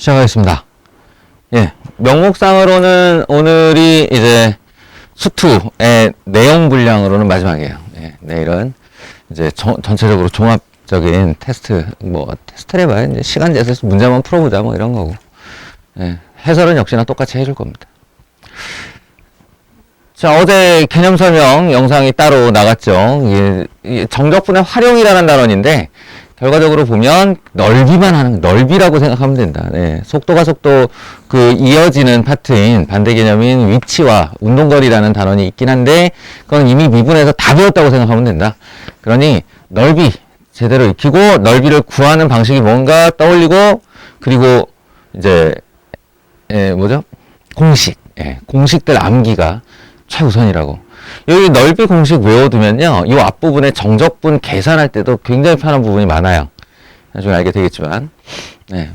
시작하겠습니다. 예, 명목상으로는 오늘이 이제 수투의 내용 분량으로는 마지막이에요. 예, 내일은 이제 전체적으로 종합적인 테스트, 테스트를 해봐야 이제 시간 내서 문제만 풀어보자, 이런 거고. 예, 해설은 역시나 똑같이 해줄 겁니다. 자, 어제 개념 설명 영상이 따로 나갔죠. 정적분의 활용이라는 단원인데, 결과적으로 보면 넓이만 하는, 넓이라고 생각하면 된다. 네. 속도가 이어지는 파트인 반대 개념인 위치와 운동거리라는 단원이 있긴 한데, 그건 이미 미분에서 다 배웠다고 생각하면 된다. 그러니, 넓이 제대로 익히고, 넓이를 구하는 방식이 뭔가 떠올리고, 그리고, 이제, 공식. 공식들 암기가 최우선이라고. 여기 넓이 공식 외워두면요, 이 앞부분에 정적분 계산할 때도 굉장히 편한 부분이 많아요. 나중에 알게 되겠지만. 네.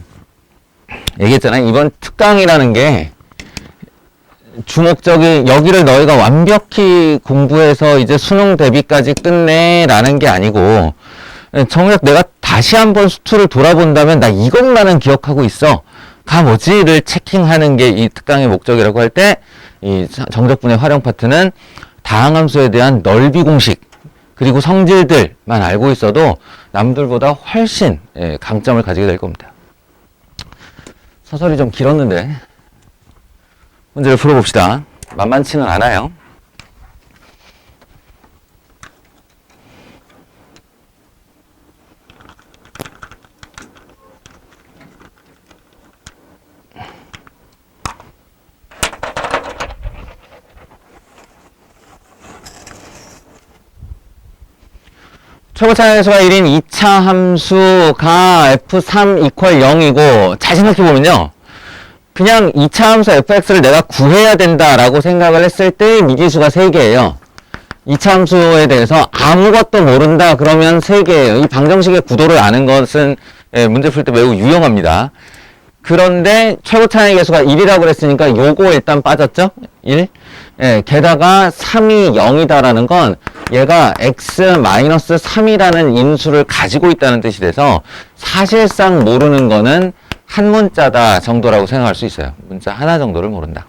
얘기했잖아요. 이번 특강이라는 게 주목적인, 여기를 너희가 완벽히 공부해서 이제 수능 대비까지 끝내라는 게 아니고, 정작 내가 다시 한번 수투를 돌아본다면 나 이것만은 기억하고 있어. 가 뭐지를 체킹하는 게 이 특강의 목적이라고 할 때, 이 정적분의 활용 파트는 다항함수에 대한 넓이 공식, 그리고 성질들만 알고 있어도 남들보다 훨씬 강점을 가지게 될 겁니다. 서설이 좀 길었는데 문제를 풀어봅시다. 만만치는 않아요. 최고 차항함수가 1인 2차 함수가 f3 equal 0이고, 잘 생각해보면요, 그냥 2차 함수 fx를 내가 구해야 된다라고 생각을 했을 때 미지수가 3개예요. 2차 함수에 대해서 아무것도 모른다 그러면 3개예요. 이 방정식의 구도를 아는 것은 문제 풀 때 매우 유용합니다. 그런데 최고 차항의 개수가 1이라고 그랬으니까 요거 일단 빠졌죠? 1. 게다가 3이 0이다라는 건 얘가 x-3이라는 인수를 가지고 있다는 뜻이 돼서 사실상 모르는 거는 한 문자다 정도라고 생각할 수 있어요. 문자 하나 정도를 모른다.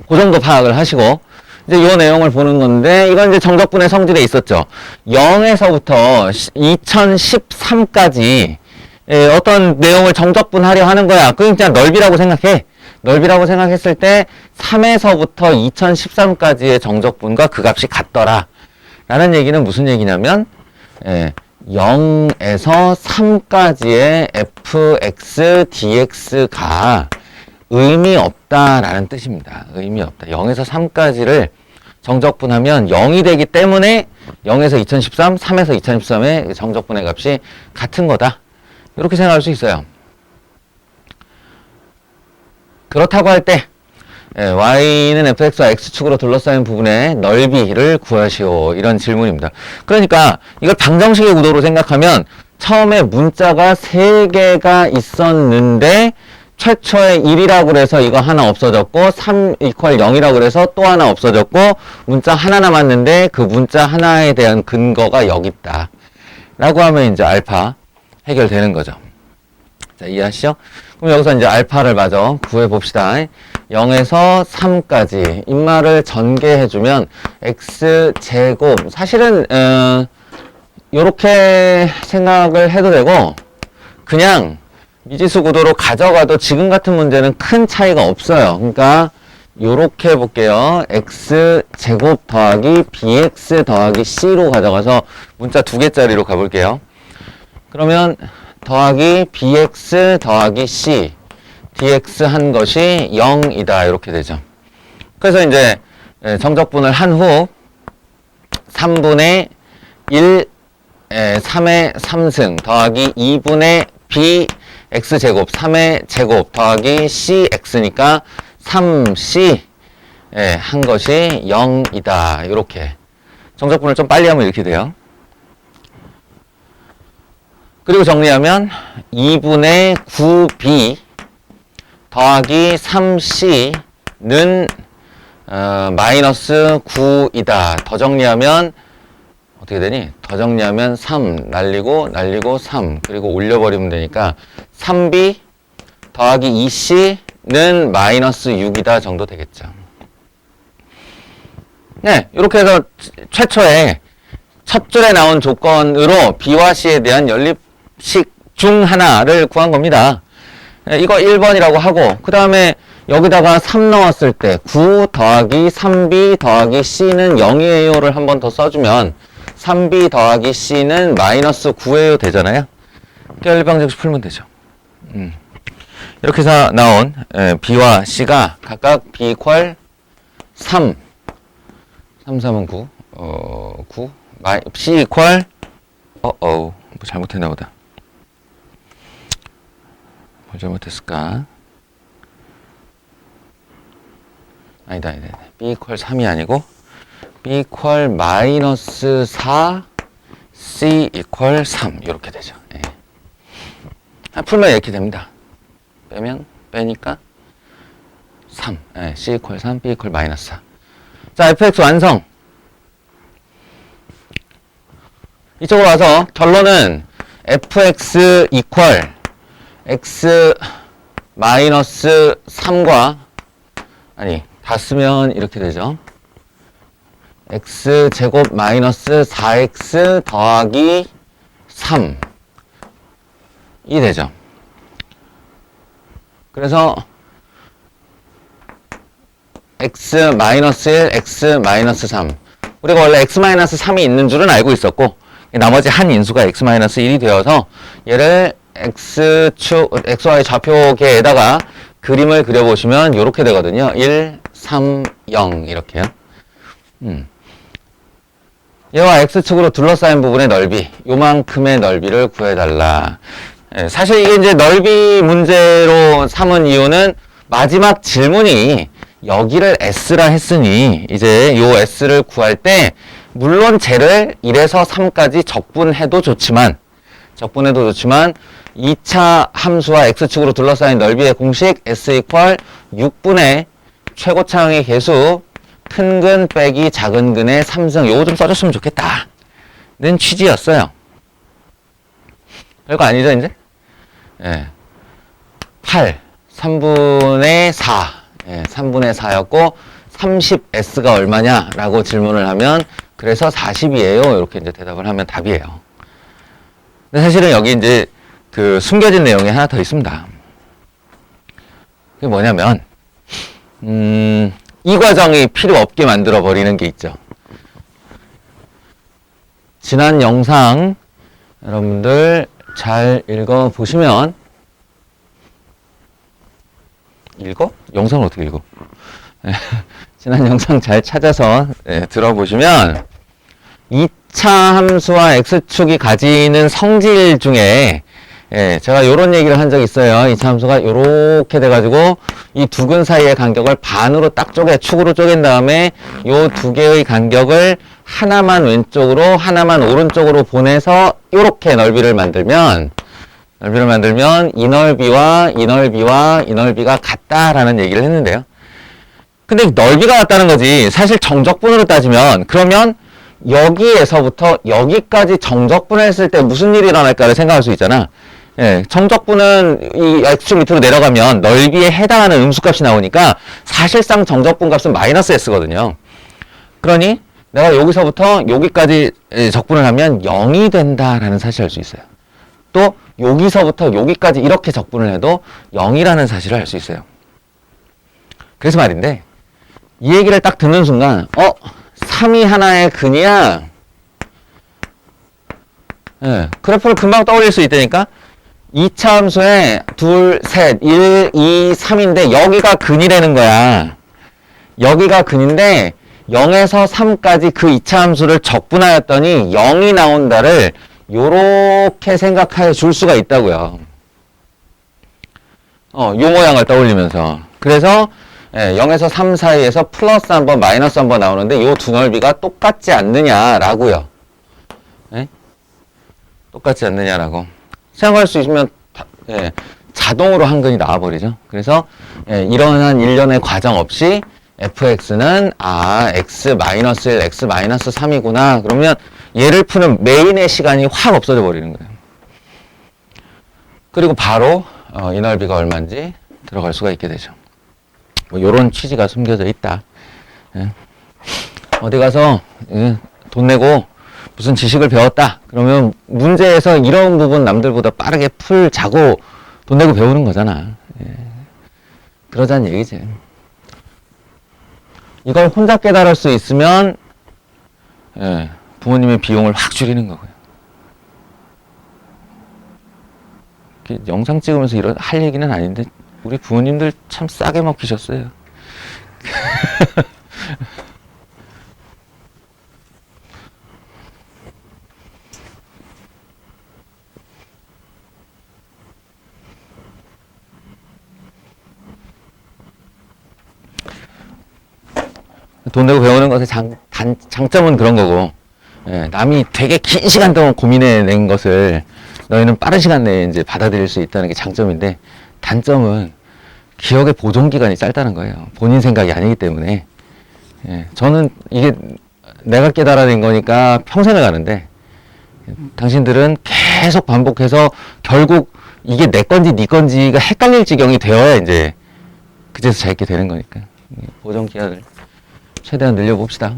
그 정도 파악을 하시고, 이제 이 내용을 보는 건데, 이건 이제 정적분의 성질에 있었죠. 0에서부터 2013까지 어떤 내용을 정적분하려 하는 거야. 그냥 넓이라고 생각해. 넓이라고 생각했을 때 3에서부터 2013까지의 정적분과 그 값이 같더라 라는 얘기는 무슨 얘기냐면, 0에서 3까지의 fx dx가 의미 없다라는 뜻입니다. 의미 없다. 0에서 3까지를 정적분하면 0이 되기 때문에 0에서 2013, 3에서 2013의 정적분의 값이 같은 거다. 이렇게 생각할 수 있어요. 그렇다고 할 때 y는 fx와 x축으로 둘러싸인 부분의 넓이를 구하시오, 이런 질문입니다. 그러니까 이걸 방정식의 구도로 생각하면 처음에 문자가 3개가 있었는데 최초에 1이라고 그래서 이거 하나 없어졌고, 3 equal 0이라고 그래서 또 하나 없어졌고, 문자 하나 남았는데 그 문자 하나에 대한 근거가 여기 있다 라고 하면 이제 알파 해결되는 거죠. 자, 이해하시죠? 그럼 여기서 이제 알파를 마저 구해봅시다. 0에서 3까지 인말을 전개해주면 x제곱, 사실은 요렇게 생각을 해도 되고, 그냥 미지수 구도로 가져가도 지금 같은 문제는 큰 차이가 없어요. 그러니까 요렇게 해볼게요. x제곱 더하기 bx 더하기 c로 가져가서 문자 2개짜리로 가볼게요. 그러면 더하기 bx 더하기 c dx 한 것이 0이다 이렇게 되죠. 그래서 이제 정적분을 한 후 3분의 1 3의 3승 더하기 2분의 bx제곱 3의 제곱 더하기 cx니까 3c 한 것이 0이다. 이렇게 정적분을 좀 빨리 하면 이렇게 돼요. 그리고 정리하면 2분의 9b 더하기 3c는 마이너스 9이다. 더 정리하면 어떻게 되니? 더 정리하면 3 날리고 3 그리고 올려버리면 되니까 3b 더하기 2c는 마이너스 6이다 정도 되겠죠. 네, 이렇게 해서 최초에 첫 줄에 나온 조건으로 B와 C에 대한 연립식 중 하나를 구한 겁니다. 네, 이거 1번이라고 하고 그 다음에 여기다가 3 넣었을 때 9 더하기 3B 더하기 C는 0이에요를 한 번 더 써주면 3B 더하기 C는 마이너스 9에요 되잖아요. 일방정식 풀면 되죠. 이렇게 해서 나온 B와 C가 각각 B 이퀄 3 3은 9 9 C 이퀄 뭐 잘못했나 보다. 뭐 잘못했을까? 아니다. B 이퀄 3이 아니고 B 이퀄 마이너스 4 C 이퀄 3 이렇게 되죠. 예. 풀면 이렇게 됩니다. 빼니까 3 C 이퀄 3 B 이퀄 마이너스 4. 자, fx 완성. 이쪽으로 와서 결론은 fx 이퀄 x 마이너스 3과 다 쓰면 이렇게 되죠. x 제곱 마이너스 4x 더하기 3이 되죠. 그래서 x 마이너스 1, x 마이너스 3. 우리가 원래 x 마이너스 3이 있는 줄은 알고 있었고 나머지 한 인수가 x 마이너스 1이 되어서 얘를 xy 좌표계에다가 그림을 그려보시면 이렇게 되거든요. 1, 3, 0 이렇게요. 얘와 x축으로 둘러싸인 부분의 넓이, 요만큼의 넓이를 구해달라. 사실 이게 이제 넓이 문제로 삼은 이유는 마지막 질문이 여기를 s라 했으니 이제 요 s를 구할 때 물론 쟤를 1에서 3까지 적분해도 좋지만 2차 함수와 x축으로 둘러싸인 넓이의 공식 s 이퀄 6분의 최고차항의 개수 큰 근 빼기 작은 근의 3승 요거 좀 써줬으면 좋겠다 는 취지였어요. 별거 아니죠 이제? 8 3분의 4 3분의 4였고 30s가 얼마냐 라고 질문을 하면 그래서 40이에요 이렇게 이제 대답을 하면 답이에요. 근데 사실은 여기 이제 그 숨겨진 내용이 하나 더 있습니다. 그게 뭐냐면 이 과정이 필요 없게 만들어 버리는 게 있죠. 지난 영상 여러분들 잘 읽어 보시면 영상을 어떻게 읽어? 지난 영상 잘 찾아서 들어보시면 2차 함수와 x축이 가지는 성질 중에 제가 요런 얘기를 한 적이 있어요. 2차 함수가 요렇게 돼가지고 이 두 근 사이의 간격을 반으로 딱 축으로 쪼갠 다음에 요 두 개의 간격을 하나만 왼쪽으로 하나만 오른쪽으로 보내서 요렇게 넓이를 만들면 이 넓이와 이 넓이가 같다라는 얘기를 했는데요. 근데 넓이가 같다는 거지 사실 정적분으로 따지면 그러면 여기에서부터 여기까지 정적분했을 때 무슨 일이 일어날까를 생각할 수 있잖아. 정적분은 이 x축 밑으로 내려가면 넓이에 해당하는 음수값이 나오니까 사실상 정적분 값은 마이너스 s거든요. 그러니 내가 여기서부터 여기까지 적분을 하면 0이 된다라는 사실을 알 수 있어요. 또 여기서부터 여기까지 이렇게 적분을 해도 0이라는 사실을 알 수 있어요. 그래서 말인데 이 얘기를 딱 듣는 순간 3이 하나의 근이야. 그래프를 금방 떠올릴 수 있다니까. 2차 함수에 2, 셋, 1, 2, 3인데 여기가 근이라는 거야. 여기가 근인데 0에서 3까지 그 2차 함수를 적분하였더니 0이 나온다를 요렇게 생각해 줄 수가 있다고요. 요 모양을 떠올리면서. 그래서 0에서 3 사이에서 플러스 한 번, 마이너스 한 번 나오는데 요 두 넓이가 똑같지 않느냐라고요. 똑같지 않느냐라고. 생각할 수 있으면 자동으로 한근이 나와버리죠. 그래서 이러한 일련의 과정 없이 fx는 x-1, x-3이구나. 그러면 얘를 푸는 메인의 시간이 확 없어져 버리는 거예요. 그리고 바로 이 넓이가 얼마인지 들어갈 수가 있게 되죠. 뭐 요런 취지가 숨겨져 있다. 예. 어디 가서 돈 내고 무슨 지식을 배웠다. 그러면 문제에서 이런 부분 남들보다 빠르게 풀자고 돈 내고 배우는 거잖아. 예. 그러자는 얘기지. 이걸 혼자 깨달을 수 있으면 예, 부모님의 비용을 확 줄이는 거고요. 영상 찍으면서 이런 할 얘기는 아닌데 우리 부모님들 참 싸게 먹히셨어요. 돈 내고 배우는 것의 장점은 그런 거고, 예, 남이 되게 긴 시간 동안 고민해낸 것을 너희는 빠른 시간 내에 이제 받아들일 수 있다는 게 장점인데, 단점은 기억의 보존 기간이 짧다는 거예요. 본인 생각이 아니기 때문에. 예, 저는 이게 내가 깨달아낸 거니까 평생을 가는데, 당신들은 계속 반복해서 결국 이게 내 건지 네 건지가 헷갈릴 지경이 되어야 이제 그제서 잘 있게 되는 거니까. 보존 기간을 최대한 늘려봅시다.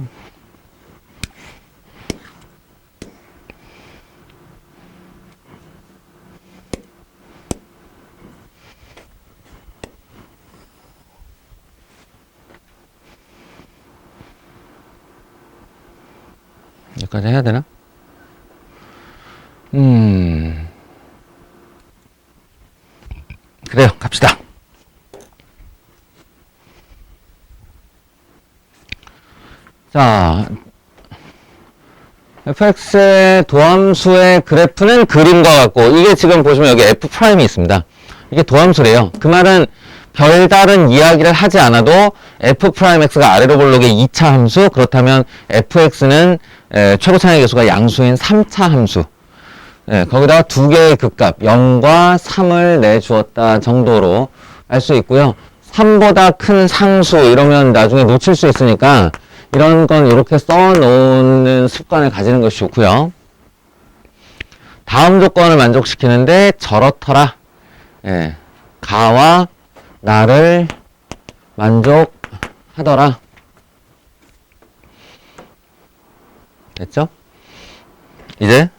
여기까지 해야 되나? 그래요. 갑시다. 자, fx의 도함수의 그래프는 그림과 같고, 이게 지금 보시면 여기 f'이 있습니다. 이게 도함수래요. 그 말은 별다른 이야기를 하지 않아도 f'x가 아래로 볼록의 2차 함수, 그렇다면 fx는 최고차의 계수가 양수인 3차 함수, 거기다가 두 개의 극값 0과 3을 내주었다 정도로 알 수 있고요. 3보다 큰 상수 이러면 나중에 놓칠 수 있으니까 이런 건 이렇게 써놓는 습관을 가지는 것이 좋고요. 다음 조건을 만족시키는데 저렇더라. 가와 나를 만족하더라. 됐죠? 이제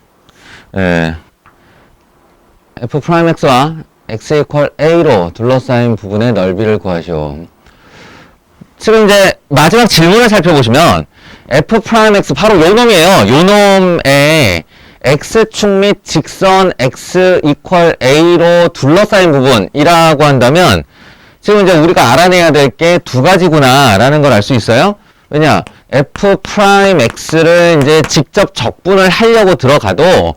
f'x와 x = a로 둘러싸인 부분의 넓이를 구하시오. 지금 이제 마지막 질문을 살펴보시면 f'x 바로 요 놈이에요. 요 놈의 x축 및 직선 x = a로 둘러싸인 부분이라고 한다면 지금 이제 우리가 알아내야 될 게 두 가지구나 라는 걸 알 수 있어요. 왜냐, f'x를 이제 직접 적분을 하려고 들어가도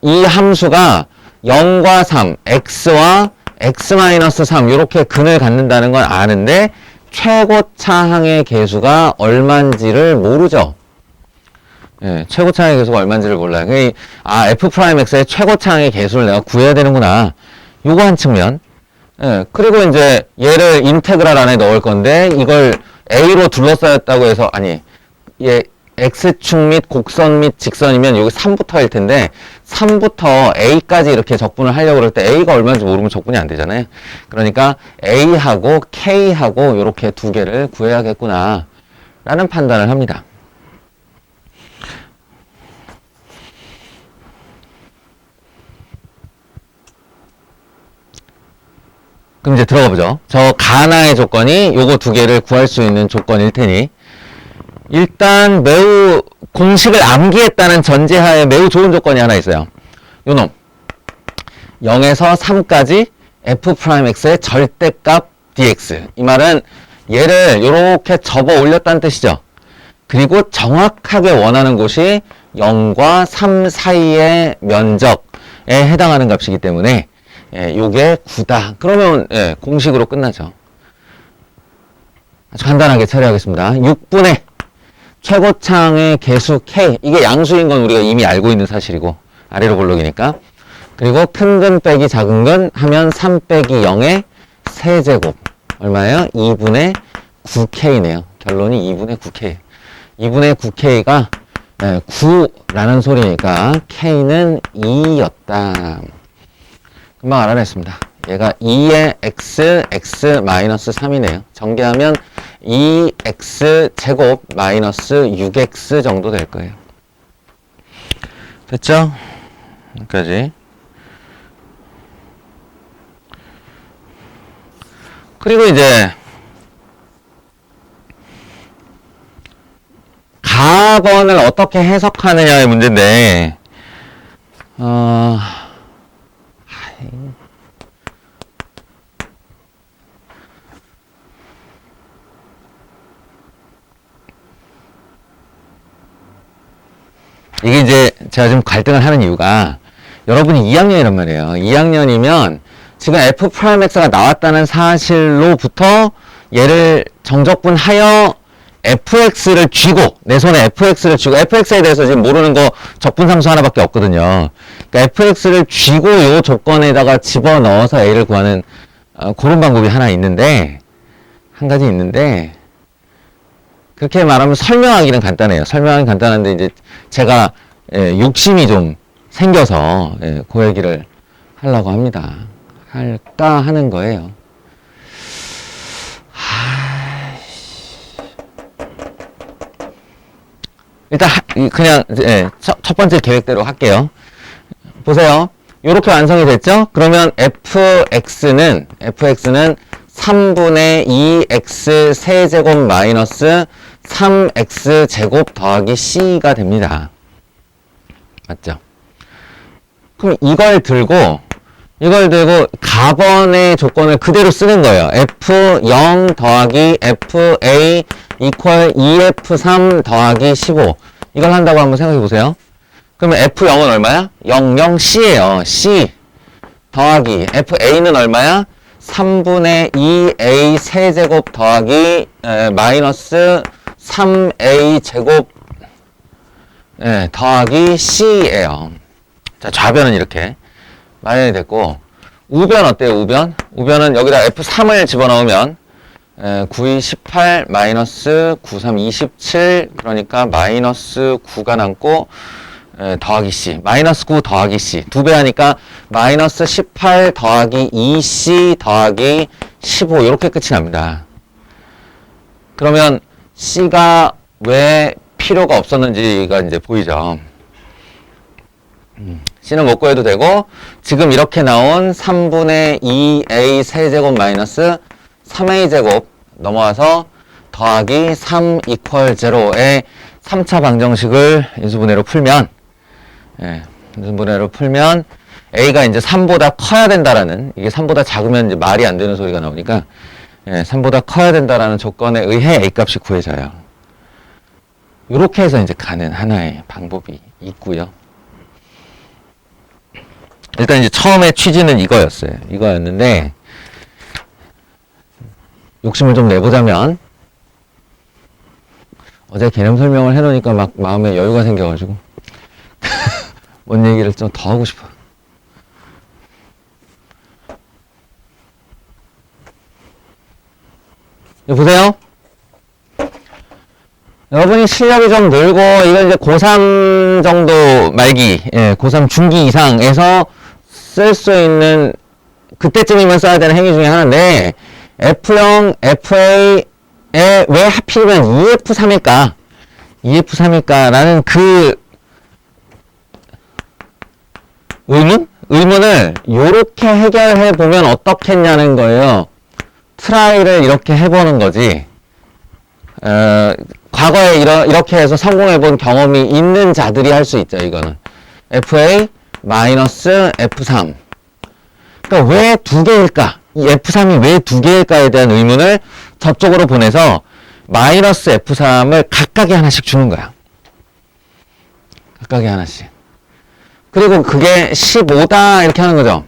이 함수가 0과 3, x와 x-3 이렇게 근을 갖는다는 건 아는데 최고차항의 계수가 얼마인지를 모르죠. 최고차항의 계수가 얼마인지를 몰라요. f'x의 최고차항의 계수를 내가 구해야 되는구나. 요거 한 측면. 그리고 이제 얘를 인테그랄 안에 넣을 건데 이걸 a로 둘러싸였다고 해서 x축 및 곡선 및 직선이면 여기 3부터일 텐데 3부터 a까지 이렇게 적분을 하려고 그럴 때 a가 얼마인지 모르면 적분이 안 되잖아요. 그러니까 a하고 k하고 이렇게 두 개를 구해야겠구나 라는 판단을 합니다. 그럼 이제 들어가 보죠. 저 가나의 조건이 요거 두 개를 구할 수 있는 조건일 테니 일단 매우 공식을 암기했다는 전제하에 매우 좋은 조건이 하나 있어요. 요놈 0에서 3까지 f'x의 절대값 dx. 이 말은 얘를 요렇게 접어 올렸다는 뜻이죠. 그리고 정확하게 원하는 곳이 0과 3 사이의 면적에 해당하는 값이기 때문에 요게 9다. 그러면 공식으로 끝나죠. 아주 간단하게 처리하겠습니다. 6분의 최고차항의 계수 k, 이게 양수인 건 우리가 이미 알고 있는 사실이고 아래로 볼록이니까. 그리고 큰 근 빼기 작은 근 하면 3 빼기 0의 세제곱 얼마예요? 2분의 9k네요. 결론이 2분의 9k. 2분의 9k가 9라는 소리니까 k는 2였다. 금방 알아냈습니다. 얘가 2의 x 3이네요. 전개하면 2x 제곱 마이너스 6x 정도 될 거예요. 됐죠? 여기까지. 그리고 이제 가번을 어떻게 해석하느냐의 문제인데, 이게 이제 제가 좀 갈등을 하는 이유가 여러분이 2학년이란 말이에요. 2학년이면 지금 F'X가 나왔다는 사실로부터 얘를 정적분하여 fx를 쥐고, 내 손에 fx를 쥐고, fx에 대해서 지금 모르는 거 적분상수 하나밖에 없거든요. 그러니까 fx를 쥐고 요 조건에다가 집어넣어서 a를 구하는 그런 방법이 하나 있는데, 한 가지 있는데, 그렇게 말하면 설명하기는 간단해요. 설명하기는 간단한데 이제 제가 욕심이 좀 생겨서 그 얘기를 하려고 합니다. 할까 하는 거예요. 일단 그냥 첫 번째 계획대로 할게요. 보세요. 이렇게 완성이 됐죠? 그러면 fx는 3분의 2x 세제곱 마이너스 3x 제곱 더하기 c가 됩니다. 맞죠? 그럼 이걸 들고 가번의 조건을 그대로 쓰는 거예요. f0 더하기 fa 이퀄 2f3 더하기 15. 이걸 한다고 한번 생각해 보세요. 그러면 f0은 얼마야? 00c예요. c 더하기 fa는 얼마야? 3분의 2a 세제곱 더하기 마이너스 3a 제곱 더하기 c예요. 자, 좌변은 이렇게 마련이 됐고, 우변 어때요? 우변은 여기다 f3을 집어넣으면 9이 18 마이너스 93 27, 그러니까 마이너스 9가 남고 더하기 c, 마이너스 9 더하기 c 두 배 하니까 마이너스 18 더하기 2c 더하기 15, 이렇게 끝이 납니다. 그러면 c가 왜 필요가 없었는지가 이제 보이죠. c는 못 구해도 되고, 지금 이렇게 나온 3분의 2a 세제곱 마이너스 3a 제곱 넘어와서 더하기 3 이퀄 0의 3차 방정식을 인수분해로 풀면, 인수분해로 풀면 a가 이제 3보다 커야 된다라는, 이게 3보다 작으면 이제 말이 안 되는 소리가 나오니까 3보다 커야 된다라는 조건에 의해 a 값이 구해져요. 이렇게 해서 이제 가는 하나의 방법이 있고요. 일단 이제 처음에 취지는 이거였는데, 욕심을 좀 내보자면, 어제 개념 설명을 해놓으니까 막 마음에 여유가 생겨가지고 뭔 얘기를 좀 더 하고 싶어. 보세요. 여러분이 실력이 좀 늘고, 이건 이제 고3 정도 말기, 고3 중기 이상에서 쓸 수 있는, 그때쯤이면 써야 되는 행위 중에 하나인데, F0, FA에 왜 하필이면 EF3일까? EF3일까라는 그 의문을 요렇게 해결해 보면 어떻겠냐는 거예요. 트라이를 이렇게 해보는 거지. 과거에 이렇게 해서 성공해 본 경험이 있는 자들이 할 수 있죠, 이거는. FA 마이너스 F3. 그러니까 왜 두 개일까? 이 F3이 왜 두 개일까에 대한 의문을 저쪽으로 보내서 마이너스 F3을 각각에 하나씩 주는 거야. 각각에 하나씩. 그리고 그게 15다 이렇게 하는 거죠.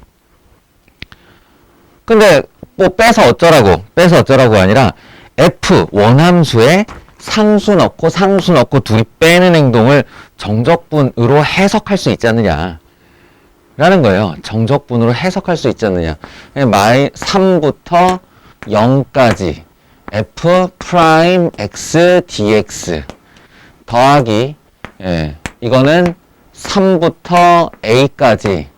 근데 뭐 빼서 어쩌라고 아니라 F 원함수에 상수 넣고 상수 넣고 둘이 빼는 행동을 정적분으로 해석할 수 있지 않느냐 라는 거예요. 정적분으로 해석할 수 있지 않느냐. 3부터 0까지 f 프라임 x dx 더하기 이거는 3부터 a까지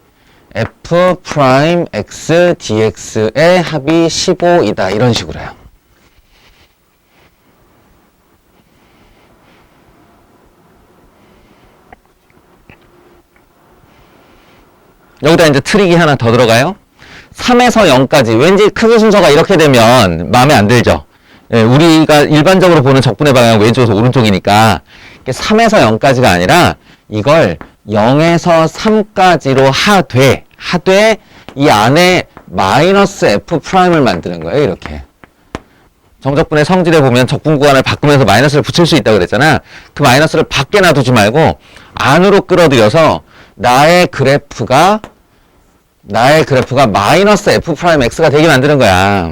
f 프라임 x dx의 합이 15이다. 이런 식으로요. 여기다 이제 트릭이 하나 더 들어가요. 3에서 0까지. 왠지 크기 순서가 이렇게 되면 마음에 안 들죠. 예, 우리가 일반적으로 보는 적분의 방향은 왼쪽에서 오른쪽이니까 3에서 0까지가 아니라 이걸 0에서 3까지로 하되 이 안에 마이너스 f 프라임을 만드는 거예요. 이렇게. 정적분의 성질에 보면 적분 구간을 바꾸면서 마이너스를 붙일 수 있다고 그랬잖아. 그 마이너스를 밖에 놔두지 말고 안으로 끌어들여서 나의 그래프가 마이너스 f 프라임 x가 되게 만드는 거야.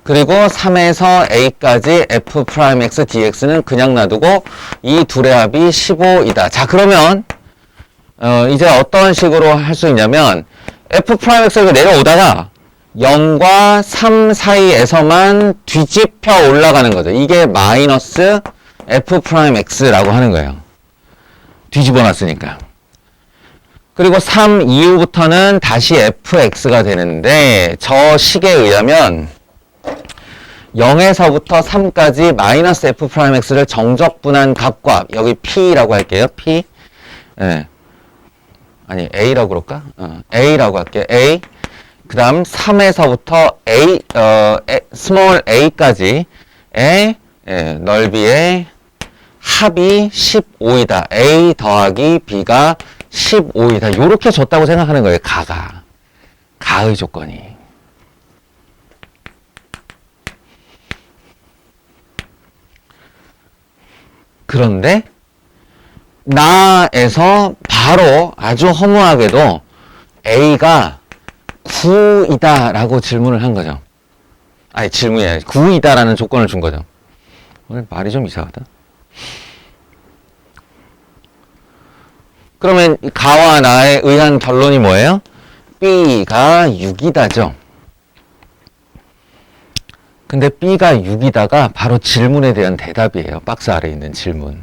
그리고 3에서 a까지 f 프라임 x dx는 그냥 놔두고 이 둘의 합이 15이다. 자, 그러면 이제 어떤 식으로 할 수 있냐면 f 프라임 x가 내려오다가 0과 3 사이에서만 뒤집혀 올라가는 거죠. 이게 마이너스 f 프라임 x라고 하는 거예요. 뒤집어 놨으니까. 그리고 3 이후부터는 다시 fx가 되는데 저 식에 의하면 0에서부터 3까지 마이너스 f 프라임 x를 정적분한 값과 여기 p라고 할게요. p. 예. 아니 a라고 그럴까? a라고 할게요. a. 그 다음 3에서부터 스몰 a까지의 넓이의 합이 15이다. a 더하기 b가 15이다. 요렇게 줬다고 생각하는 거예요. 가의 조건이. 그런데 나에서 바로 아주 허무하게도 a가 9이다 라고 질문을 한 거죠. 아니 질문이 아니라 9이다 라는 조건을 준 거죠. 오늘 말이 좀 이상하다. 그러면 가와 나에 의한 결론이 뭐예요? b가 6이다죠. 근데 b가 6이다가 바로 질문에 대한 대답이에요. 박스 아래에 있는 질문.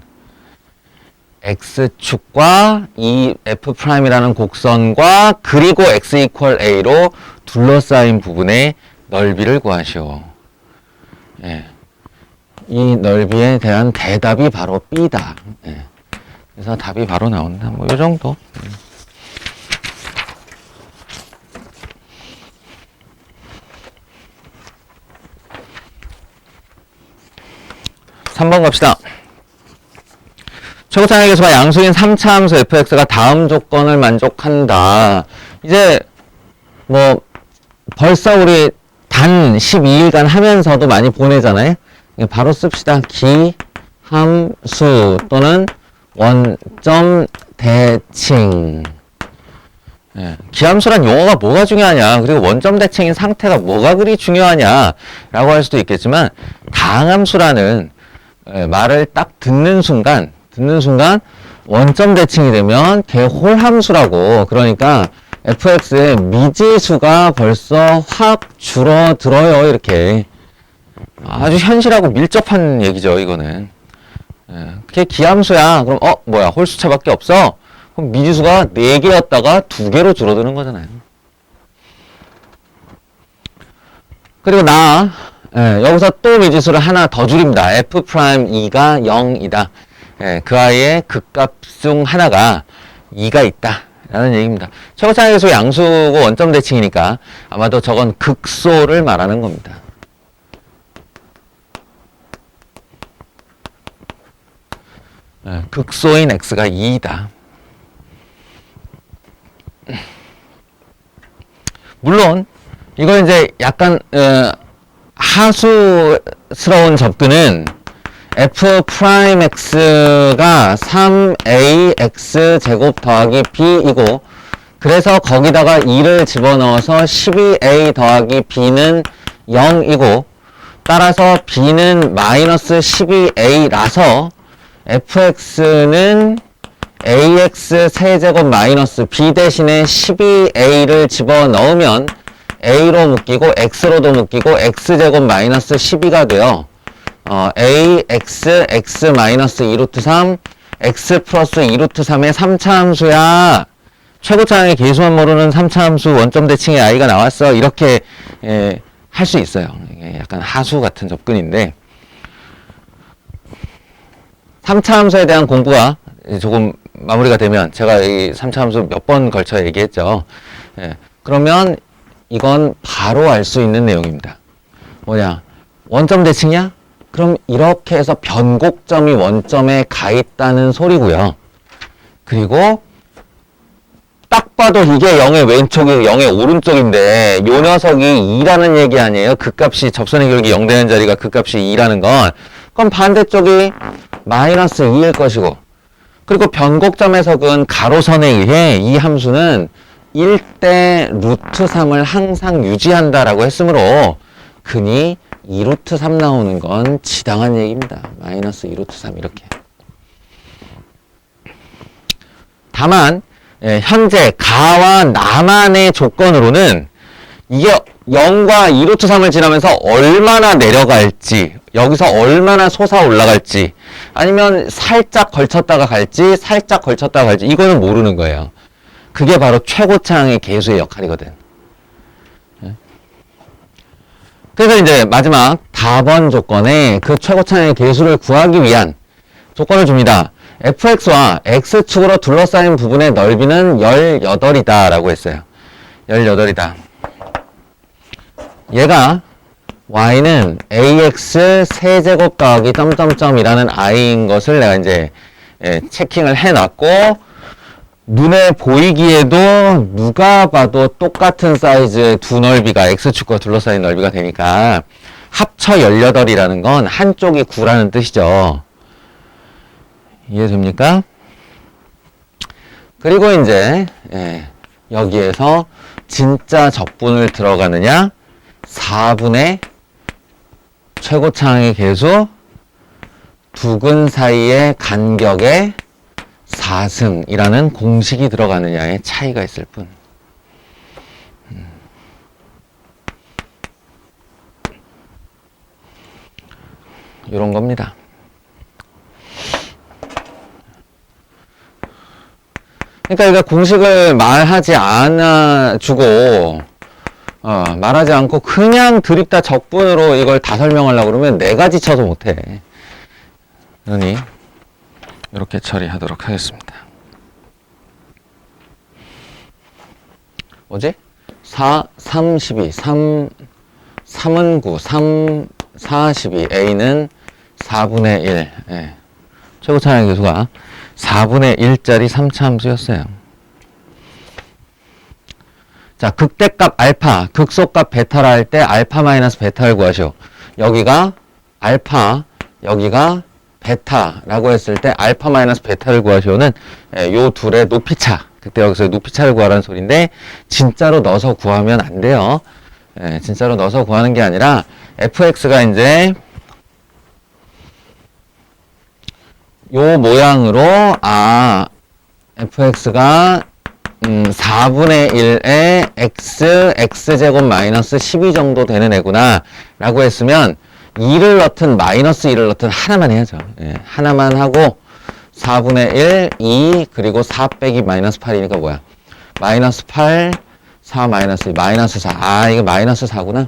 x축과 이 f'이라는 곡선과 그리고 x 이퀄 a로 둘러싸인 부분의 넓이를 구하시오. 예. 이 넓이에 대한 대답이 바로 b다. 예. 그래서 답이 바로 나온다. 뭐, 요 정도. 3번 갑시다. 최고차항의 계수가 양수인 3차 함수 fx가 다음 조건을 만족한다. 이제 뭐 벌써 우리 단 12일간 하면서도 많이 보내잖아요. 바로 씁시다. 기함수 또는 원점 대칭. 예, 기함수란 용어가 뭐가 중요하냐, 그리고 원점 대칭인 상태가 뭐가 그리 중요하냐 라고 할 수도 있겠지만, 다항함수라는 말을 딱 듣는 순간 원점 대칭이 되면 개홀함수라고, 그러니까 fx의 미지수가 벌써 확 줄어들어요. 이렇게 아주 현실하고 밀접한 얘기죠, 이거는. 그게 기함수야. 그럼 뭐야, 홀수차밖에 없어? 그럼 미지수가 4개였다가 2개로 줄어드는 거잖아요. 그리고 여기서 또 미지수를 하나 더 줄입니다. f'2가 0이다. 그 아이의 극값 중 하나가 2가 있다 라는 얘기입니다. 최고차항의 계수 양수고 원점 대칭이니까 아마도 저건 극소를 말하는 겁니다. 극소인 x가 2이다. 물론 이거 이제 약간 하수스러운 접근은 f'x가 3ax 제곱 더하기 b이고, 그래서 거기다가 2를 집어넣어서 12a 더하기 b는 0이고, 따라서 b는 마이너스 12a라서 fx는 ax 세제곱 마이너스 b 대신에 12a를 집어넣으면 a로 묶이고 x로도 묶이고 x제곱 마이너스 12가 돼요. ax x 마이너스 2루트 3 x 플러스 2루트 3의 3차 함수야 최고차항의 계수만 모르는 3차 함수 원점 대칭의 i가 나왔어. 이렇게 할 수 있어요. 이게 약간 하수 같은 접근인데 3차 함수에 대한 공부가 조금 마무리가 되면 제가 이 3차 함수 몇 번 걸쳐 얘기했죠. 그러면 이건 바로 알 수 있는 내용입니다. 뭐냐? 원점 대칭이야? 그럼 이렇게 해서 변곡점이 원점에 가 있다는 소리고요. 그리고 딱 봐도 이게 0의 왼쪽이 0의 오른쪽인데 요 녀석이 2라는 얘기 아니에요? 그 값이 접선의 기울기 0 되는 자리가 그 값이 2라는 건 그럼 반대쪽이 마이너스 2일 것이고 그리고 변곡점에서 그은 가로선에 의해 이 함수는 1대 루트 3을 항상 유지한다라고 했으므로 근이 2루트 3 나오는 건 지당한 얘기입니다. 마이너스 2루트 3 이렇게. 다만 현재 가와 나만의 조건으로는 이게 0과 2루트 3을 지나면서 얼마나 내려갈지 여기서 얼마나 솟아 올라갈지 아니면 살짝 걸쳤다가 갈지 살짝 걸쳤다가 갈지 이거는 모르는 거예요. 그게 바로 최고차항의 계수의 역할이거든. 그래서 이제 마지막 답원 조건에 그 최고차항의 계수를 구하기 위한 조건을 줍니다. fx와 x축으로 둘러싸인 부분의 넓이는 18이다 라고 했어요. 18이다. 얘가 y는 ax 세제곱 더하기 점점점이라는 i인 것을 내가 이제 체킹을 해놨고 눈에 보이기에도 누가 봐도 똑같은 사이즈의 두 넓이가 x축과 둘러싸인 넓이가 되니까 합쳐 18이라는 건 한쪽이 9라는 뜻이죠. 이해됩니까? 그리고 이제 여기에서 진짜 적분을 들어가느냐 4분의 최고차항의 계수 두 근 사이의 간격의 4승이라는 공식이 들어가느냐의 차이가 있을 뿐. 이런 겁니다. 그러니까 이거 공식을 말하지 않아주고 말하지 않고 그냥 드립다 적분으로 이걸 다 설명하려고 그러면 내가 지쳐서 못해. 그러니 이렇게 처리하도록 하겠습니다. 뭐지? 4, 3, 12, 3은 9, 3, 4, 12, A는 4분의 1. 최고차항의 계수가 4분의 1짜리 3차 함수였어요. 자, 극대값 알파, 극소값 베타라 할 때 알파 마이너스 베타를 구하시오. 여기가 알파, 여기가 베타라고 했을 때 알파 마이너스 베타를 구하시오는 요 둘의 높이차. 그때 여기서 높이차를 구하라는 소리인데 진짜로 넣어서 구하면 안 돼요. 진짜로 넣어서 구하는 게 아니라 fx가 이제 요 모양으로 fx가 4분의 1에 x제곱 마이너스 12 정도 되는 애구나 라고 했으면 2를 넣든 마이너스 2를 넣든 하나만 해야죠. 하나만 하고 4분의 1, 2 그리고 4 빼기 마이너스 8이니까 뭐야? 마이너스 8, 4 마이너스 2, 마이너스 4. 이거 마이너스 4구나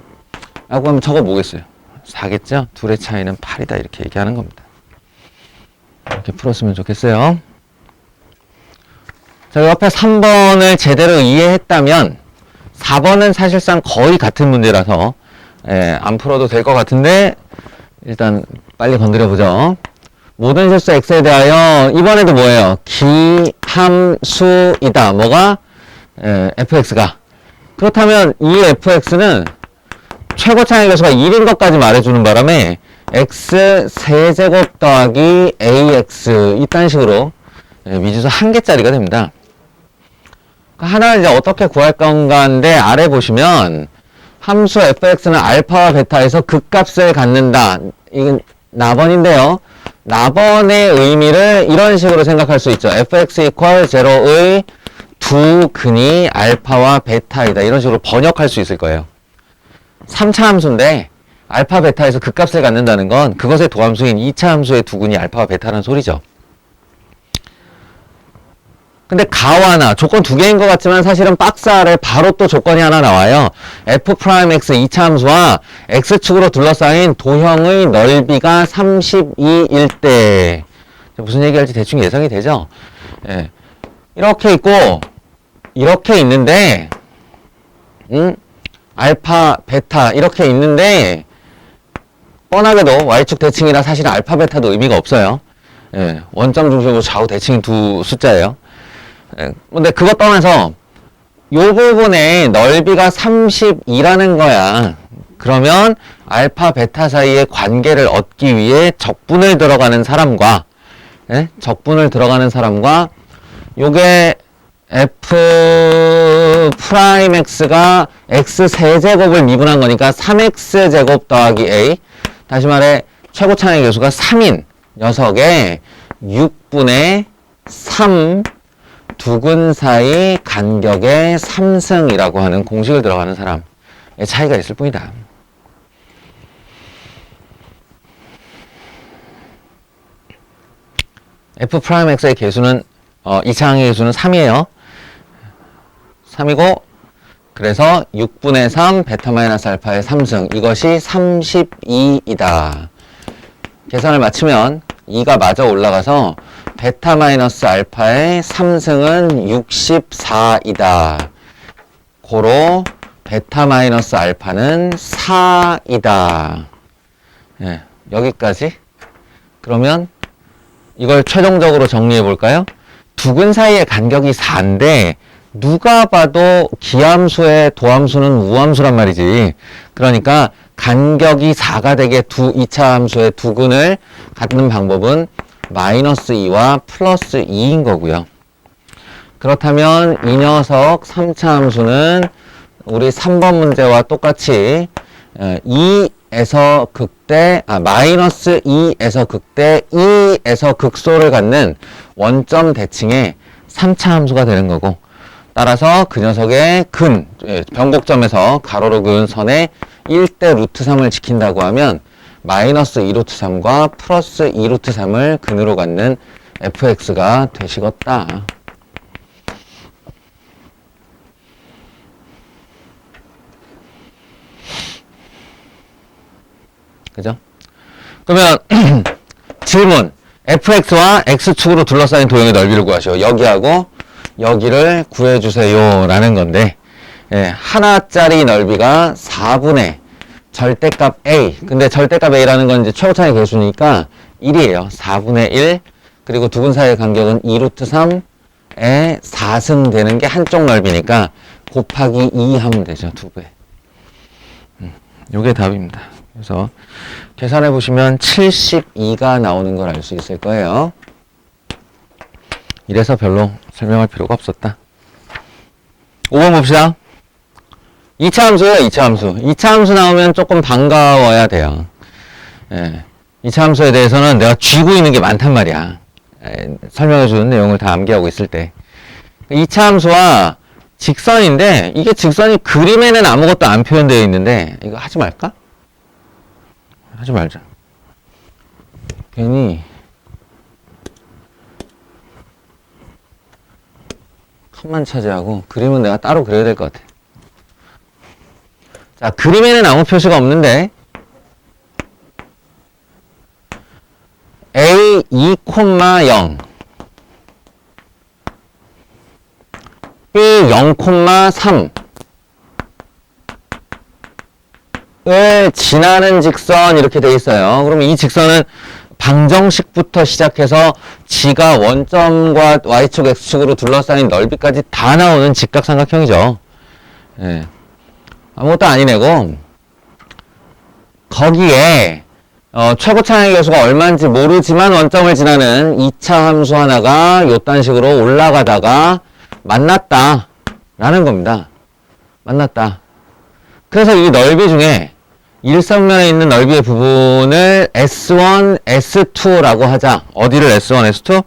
라고 하면 저거 뭐겠어요? 4겠죠? 둘의 차이는 8이다 이렇게 얘기하는 겁니다. 이렇게 풀었으면 좋겠어요. 자, 옆에 3번을 제대로 이해했다면 4번은 사실상 거의 같은 문제라서 안 풀어도 될 것 같은데 일단 빨리 건드려보죠. 모든 실수 x에 대하여 이번에도 뭐예요? 기함수이다. 뭐가? fx가. 그렇다면 이 fx는 최고차항의 계수가 1인 것까지 말해주는 바람에 x 세제곱 더하기 ax 이딴 식으로 미지수 한 개짜리가 됩니다. 하나를 이제 어떻게 구할 건가인데 아래 보시면 함수 fx는 알파와 베타에서 극값을 갖는다. 이건 나번인데요. 나번의 의미를 이런 식으로 생각할 수 있죠. fx equal 0의 두 근이 알파와 베타이다. 이런 식으로 번역할 수 있을 거예요. 3차 함수인데 알파 베타에서 극값을 갖는다는 건 그것의 도함수인 2차 함수의 두 근이 알파와 베타라는 소리죠. 근데 가와나 조건 두 개인 것 같지만 사실은 박스 아래 바로 또 조건이 하나 나와요. F'X 2차 함수와 X축으로 둘러싸인 도형의 넓이가 32일 때. 무슨 얘기할지 대충 예상이 되죠? 예. 이렇게 있고, 이렇게 있는데, 알파, 베타, 이렇게 있는데, 뻔하게도 Y축 대칭이라 사실 알파, 베타도 의미가 없어요. 예. 원점 중심으로 좌우 대칭 두 숫자예요. 예. 근데 그것 떠나서, 요 부분에 넓이가 32라는 거야. 그러면 알파, 베타 사이의 관계를 얻기 위해 적분을 들어가는 사람과, 예? 적분을 들어가는 사람과, 요게 F'X가 X 세제곱을 미분한 거니까 3X제곱 더하기 A. 다시 말해, 최고차의 계수가 3인 녀석의 6분의 3 두근 사이 간격의 3승이라고 하는 공식을 들어가는 사람의 차이가 있을 뿐이다. F'X의 계수는 2차항의 계수는 3이에요. 3이고 그래서 6분의 3 베타 마이너스 알파의 3승 이것이 32이다. 계산을 마치면 2가 마저 올라가서 베타 마이너스 알파의 3승은 64이다. 고로 베타 마이너스 알파는 4이다. 예, 여기까지. 그러면 이걸 최종적으로 정리해 볼까요? 두근 사이의 간격이 4인데 누가 봐도 기함수의 도함수는 우함수란 말이지. 그러니까 간격이 4가 되게 2차 함수의 두근을 갖는 방법은 마이너스 2와 플러스 2인 거고요. 그렇다면 이 녀석 3차 함수는 우리 3번 문제와 똑같이 2에서 극대, 마이너스 2에서 극대, 2에서 극소를 갖는 원점 대칭의 3차 함수가 되는 거고, 따라서 그 녀석의 근, 변곡점에서 가로로 그은 선의 1대 루트 3을 지킨다고 하면 마이너스 2 루트 3과 플러스 2 루트 3을 근으로 갖는 fx가 되시겠다. 그죠? 그러면 질문, fx와 x축으로 둘러싸인 도형의 넓이를 구하시오. 여기하고 여기를 구해주세요 라는 건데, 하나짜리 넓이가 4분의 절대값 a. 근데 절대값 a라는 건 이제 최고차의 계수니까 1이에요. 4분의 1. 그리고 두 분 사이의 간격은 2 루트 3에 4승 되는 게 한쪽 넓이니까 곱하기 2 하면 되죠. 2배. 요게 답입니다. 그래서 계산해 보시면 72가 나오는 걸 알 수 있을 거예요. 이래서 별로 설명할 필요가 없었다. 5번 봅시다. 2차 함수예요, 2차 함수. 2차 함수 나오면 조금 반가워야 돼요. 2차 함수에 대해서는 내가 쥐고 있는 게 많단 말이야. 설명해 주는 내용을 다 암기하고 있을 때. 2차 함수와 직선인데, 이게 직선이 그림에는 아무것도 안 표현되어 있는데, 이거 하지 말까? 하지 말자. 괜히 칸만 차지하고 그림은 내가 따로 그려야 될 것 같아. 자, 그림에는 아무 표시가 없는데 A 2,0 B 0,3 을 지나는 직선 이렇게 돼 있어요. 그럼 이 직선은 방정식부터 시작해서 지가 원점과 y축, x축으로 둘러싸인 넓이까지 다 나오는 직각삼각형이죠. 아무것도 아니네고, 거기에 최고차의 계수가 얼마인지 모르지만 원점을 지나는 2차 함수 하나가 요딴 식으로 올라가다가 만났다 라는 겁니다. 만났다. 그래서 이 넓이 중에 일선면에 있는 넓이의 부분을 S1, S2라고 하자. 어디를 S1, S2?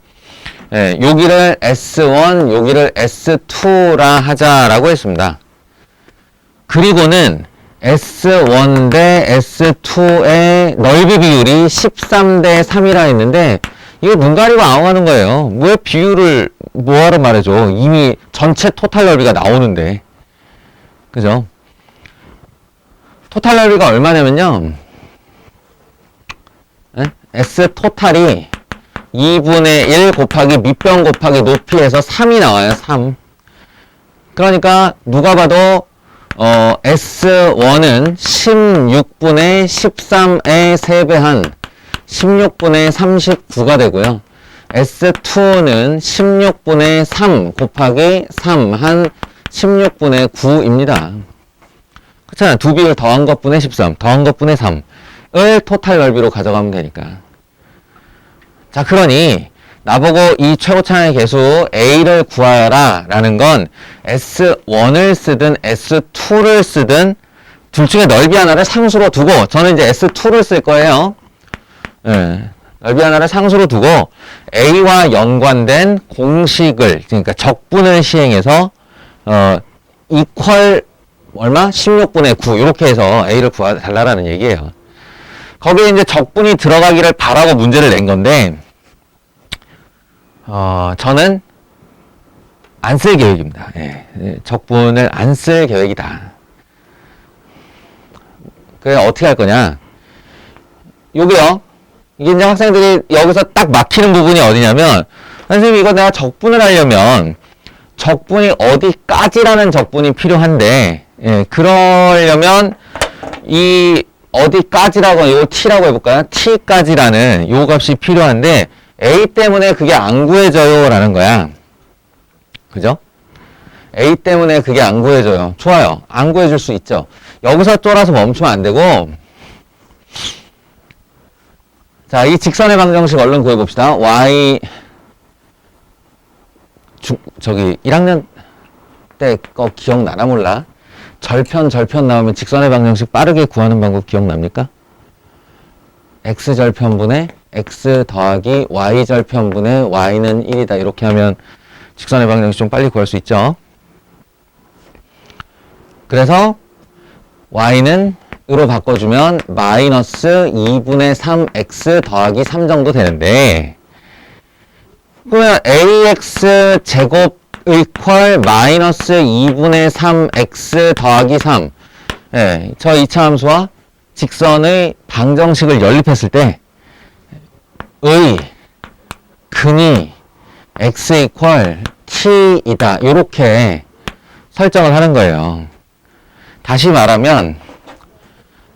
여기를 S1, 여기를 S2라 하자라고 했습니다. 그리고는 S1 대 S2의 넓이 비율이 13대 3이라 했는데, 이거 눈 가리고 아웅하는 거예요. 왜 비율을 뭐하러 말해줘. 이미 전체 토탈 넓이가 나오는데. 그죠? 토탈 넓이가 얼마냐면요. S 토탈이 2분의 1 곱하기 밑변 곱하기 높이에서 3이 나와요. 3. 그러니까 누가 봐도 S1은 16분의 13의 3배한 16분의 39가 되고요. S2는 16분의 3 곱하기 3 한 16분의 9입니다. 그렇잖아요. 두 비율 더한 것분의 13, 더한 것분의 3을 토탈 넓이로 가져가면 되니까. 자, 그러니 나보고 이 최고차의 개수 A를 구하라 라는 건 S1을 쓰든 S2를 쓰든 둘 중에 넓이 하나를 상수로 두고, 저는 이제 S2를 쓸 거예요. 네, 넓이 하나를 상수로 두고 A와 연관된 공식을, 그러니까 적분을 시행해서 이퀄 얼마? 16분의 9 이렇게 해서 A를 구해달라는 얘기예요. 거기에 이제 적분이 들어가기를 바라고 문제를 낸 건데 저는 안 쓸 계획입니다. 예, 적분을 안 쓸 계획이다. 그래 어떻게 할 거냐? 요게요. 이게 이제 학생들이 여기서 딱 막히는 부분이 어디냐면, 선생님 이거 내가 적분을 하려면 적분이 어디까지라는 적분이 필요한데, 예, 그러려면 이 어디까지라고 요 t라고 해볼까요? t까지라는 요 값이 필요한데 a 때문에 그게 안 구해져요 라는 거야. 그죠? a 때문에 그게 안 구해져요. 좋아요. 안 구해줄 수 있죠. 여기서 쫄아서 멈추면 안 되고, 자, 이 직선의 방정식 얼른 구해봅시다. y 저기 1학년 때 거 기억나나 몰라? 절편 나오면 직선의 방정식 빠르게 구하는 방법 기억납니까? x절편분의 x 더하기 y절편분의 y는 1이다. 이렇게 하면 직선의 방정식 좀 빨리 구할 수 있죠. 그래서 y는 으로 바꿔주면 마이너스 2분의 3x 더하기 3 정도 되는데, 그러면 ax 제곱 이퀄 마이너스 2분의 3x 더하기 3. 예, 저 이차함수와 직선의 방정식을 연립했을 때 의 근이 x 이퀄 t이다. 요렇게 설정을 하는 거예요. 다시 말하면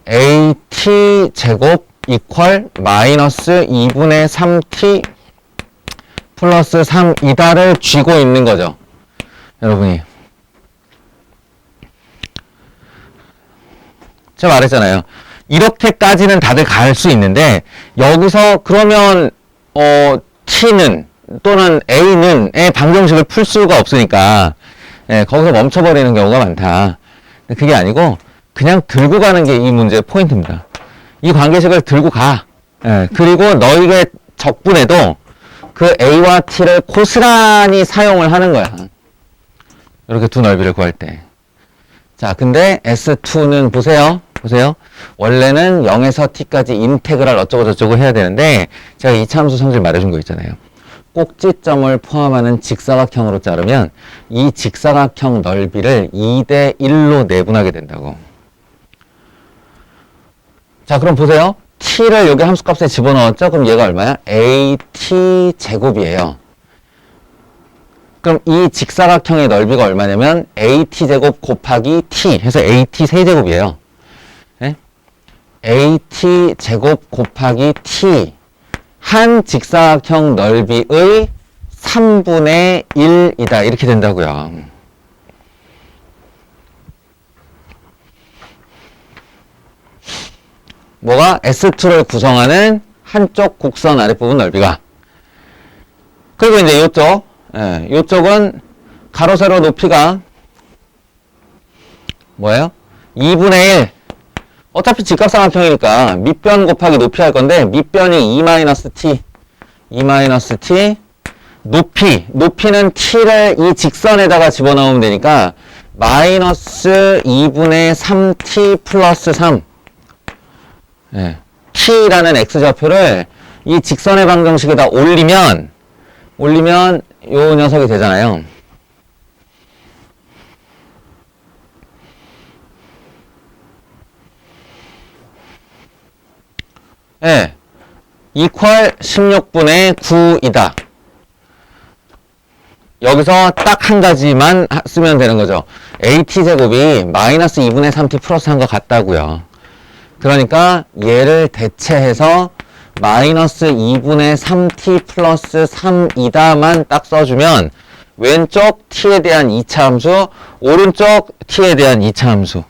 at 제곱 이퀄 마이너스 2분의 3t 플러스 3이다를 쥐고 있는 거죠. 여러분이. 제가 말했잖아요. 이렇게까지는 다들 갈 수 있는데, 여기서 그러면 t는 또는 a는 방정식을 풀 수가 없으니까 거기서 멈춰버리는 경우가 많다. 그게 아니고 그냥 들고 가는 게 이 문제의 포인트입니다. 이 관계식을 들고 가. 그리고 너에게 적분에도 그 a와 t를 고스란히 사용을 하는 거야. 이렇게 두 넓이를 구할 때. 자, 근데 S2는 보세요. 원래는 0에서 t까지 인테그랄 어쩌고 저쩌고 해야 되는데, 제가 이차함수 성질 말해준 거 있잖아요. 꼭지점을 포함하는 직사각형으로 자르면 이 직사각형 넓이를 2대 1로 내분하게 된다고. 자, 그럼 보세요. t를 여기 함수값에 집어넣었죠? 그럼 얘가 얼마야? at 제곱이에요. 그럼 이 직사각형의 넓이가 얼마냐면 at 제곱 곱하기 t 해서 at 세제곱이에요. 네? at 제곱 곱하기 t 한 직사각형 넓이의 3분의 1이다. 이렇게 된다고요. 뭐가? S2를 구성하는 한쪽 곡선 아랫부분 넓이가. 그리고 이제 요쪽, 요쪽은 가로, 세로 높이가 뭐예요? 2분의 1. 어차피 직각삼각형이니까 밑변 곱하기 높이 할 건데, 밑변이 2-t, 2-t, 높이는 t를 이 직선에다가 집어넣으면 되니까 마이너스 2분의 3t 플러스 3. t라는 x좌표를 이 직선의 방정식에다 올리면 요 녀석이 되잖아요. 예. 이퀄 16분의 9이다. 여기서 딱 한 가지만 쓰면 되는 거죠. AT제곱이 마이너스 2분의 3t 플러스 한 것 같다고요. 그러니까 얘를 대체해서 마이너스 2분의 3t 플러스 3이다만 딱 써주면 왼쪽 t에 대한 2차 함수, 오른쪽 t에 대한 2차 함수.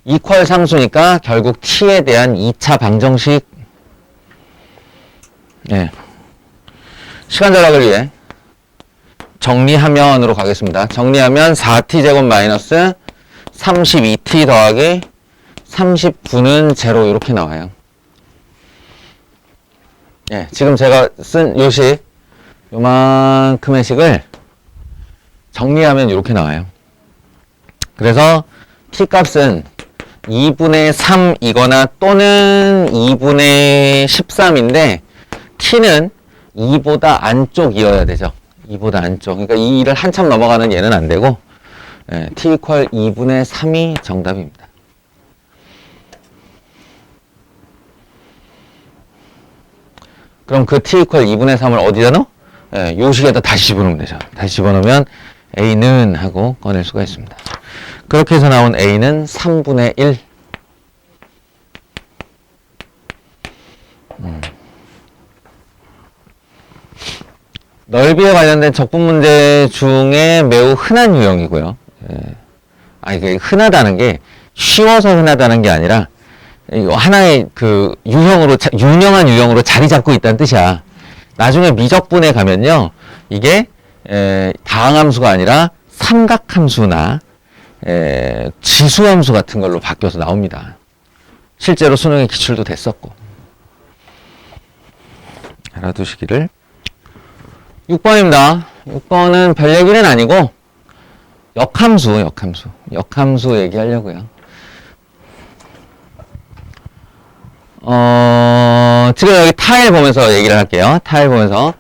이퀄 상수니까 결국 t에 대한 2차 방정식. 예. 시간 절약을 위해 정리하면으로 가겠습니다. 정리하면 4t제곱 마이너스 32t 더하기 39는 제로 이렇게 나와요. 예, 지금 제가 쓴 요 식, 요만큼의 식을 정리하면 이렇게 나와요. 그래서 t 값은 2분의 3이거나 또는 2분의 13인데 t는 2보다 안쪽이어야 되죠. 2보다 안쪽. 그러니까 2를 한참 넘어가는 얘는 안 되고, 예, t 이퀄 2분의 3이 정답입니다. 그럼 그 t 이퀄 2분의 3을 어디다 넣어? 예, 요 식에다 다시 집어넣으면 되죠. 다시 집어넣으면 a는 하고 꺼낼 수가 있습니다. 그렇게 해서 나온 a는 3분의 1. 넓이에 관련된 적분 문제 중에 매우 흔한 유형이고요. 예. 이게 흔하다는 게 쉬워서 흔하다는 게 아니라 이거 하나의 그 유명한 유형으로 자리 잡고 있다는 뜻이야. 나중에 미적분에 가면요, 이게 다항함수가 아니라 삼각함수나 지수함수 같은 걸로 바뀌어서 나옵니다. 실제로 수능에 기출도 됐었고. 알아두시기를. 6번입니다. 6번은 별 얘기는 아니고 역함수 얘기하려고요. 지금 여기 타일 보면서 얘기를 할게요. 타일 보면서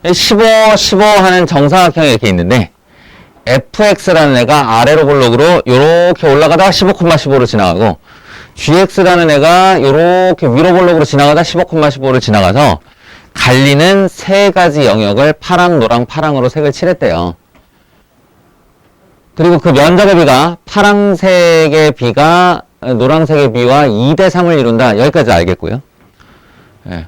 15, 15 하는 정사각형이 이렇게 있는데 fx라는 애가 아래로 볼록으로 요렇게 올라가다가 15,15로 지나가고 gx라는 애가 요렇게 위로 볼록으로 지나가다 15,15로 지나가서 갈리는 세 가지 영역을 파랑, 노랑, 파랑으로 색을 칠했대요. 그리고 그 면적의 비가 파랑색의 비가 노란색의 비와 2대 3을 이룬다. 여기까지 알겠고요. 예.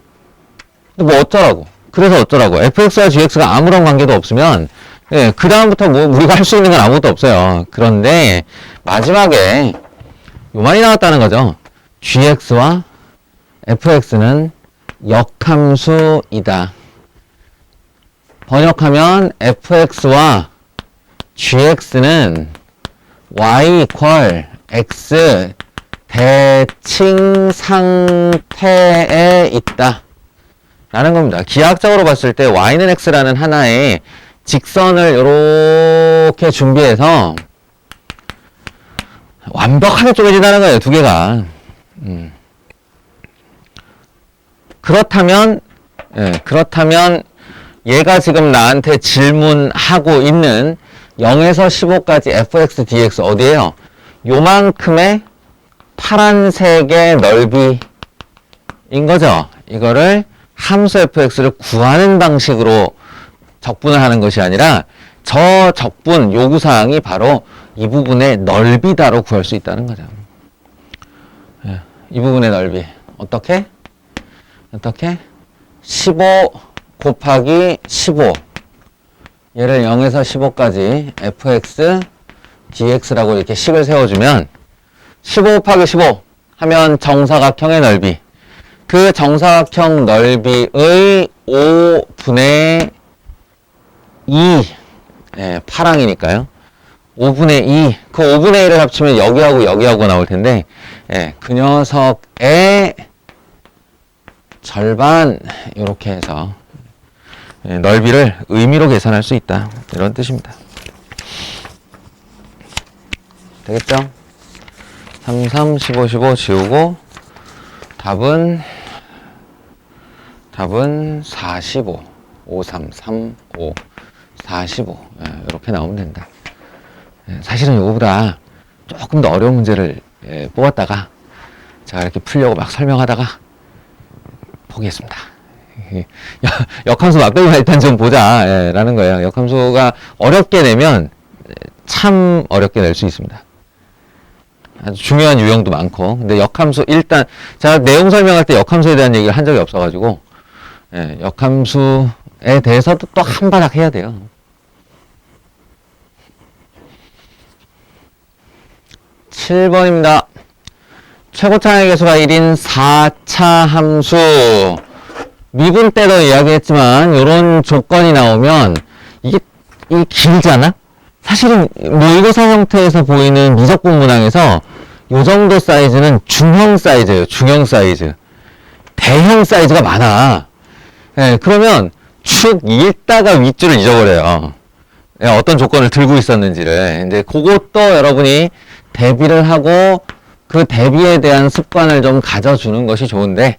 근데 뭐 어쩌라고. 그래서 어쩌라고. fx와 gx가 아무런 관계도 없으면, 예, 그 다음부터 뭐 우리가 할 수 있는 건 아무것도 없어요. 그런데 마지막에 요만이 나왔다는 거죠. gx와 fx는 역함수이다. 번역하면 fx와 gx는 y = x 대칭 상태에 있다 라는 겁니다. 기하학적으로 봤을 때 y는 x라는 하나의 직선을 이렇게 준비해서 완벽하게 쪼개진다는 거예요. 두 개가. 그렇다면 얘가 지금 나한테 질문하고 있는 0에서 15까지 fx, dx 어디에요? 요만큼의 파란색의 넓이인 거죠. 이거를 함수 fx를 구하는 방식으로 적분을 하는 것이 아니라 저 적분 요구사항이 바로 이 부분의 넓이다로 구할 수 있다는 거죠. 이 부분의 넓이. 어떻게? 15 곱하기 15. 얘를 0에서 15까지 fx, dx라고 이렇게 식을 세워주면 15 곱하기 15 하면 정사각형의 넓이. 그 정사각형 넓이의 5분의 2. 예, 파랑이니까요. 5분의 2. 그 5분의 1을 합치면 여기하고 나올 텐데, 예, 그 녀석의 절반, 이렇게 해서 넓이를 의미로 계산할 수 있다. 이런 뜻입니다. 되겠죠? 3, 3, 15, 15 지우고 답은 답은 45. 5, 3, 3, 5, 45. 이렇게 나오면 된다. 사실은 이거보다 조금 더 어려운 문제를 뽑았다가 제가 이렇게 풀려고 막 설명하다가 포기했습니다. 역함수 막대기만 일단 좀 보자 라는 거예요. 역함수가 어렵게 내면 참 어렵게 낼 수 있습니다. 아주 중요한 유형도 많고. 근데 역함수 일단 제가 내용 설명할 때 역함수에 대한 얘기를 한 적이 없어가지고 역함수에 대해서도 또 한 바닥 해야 돼요. (7번입니다) 최고차의 개수가 1인 4차 함수. 미분 때도 이야기했지만 이런 조건이 나오면 이게 길잖아? 사실은 모의고사 형태에서 보이는 미적분 문항에서 이 정도 사이즈는 중형 사이즈예요. 중형 사이즈. 대형 사이즈가 많아. 그러면 축 읽다가 윗줄을 잊어버려요. 어떤 조건을 들고 있었는지를. 이제 그것도 여러분이 대비를 하고 그 대비에 대한 습관을 좀 가져주는 것이 좋은데,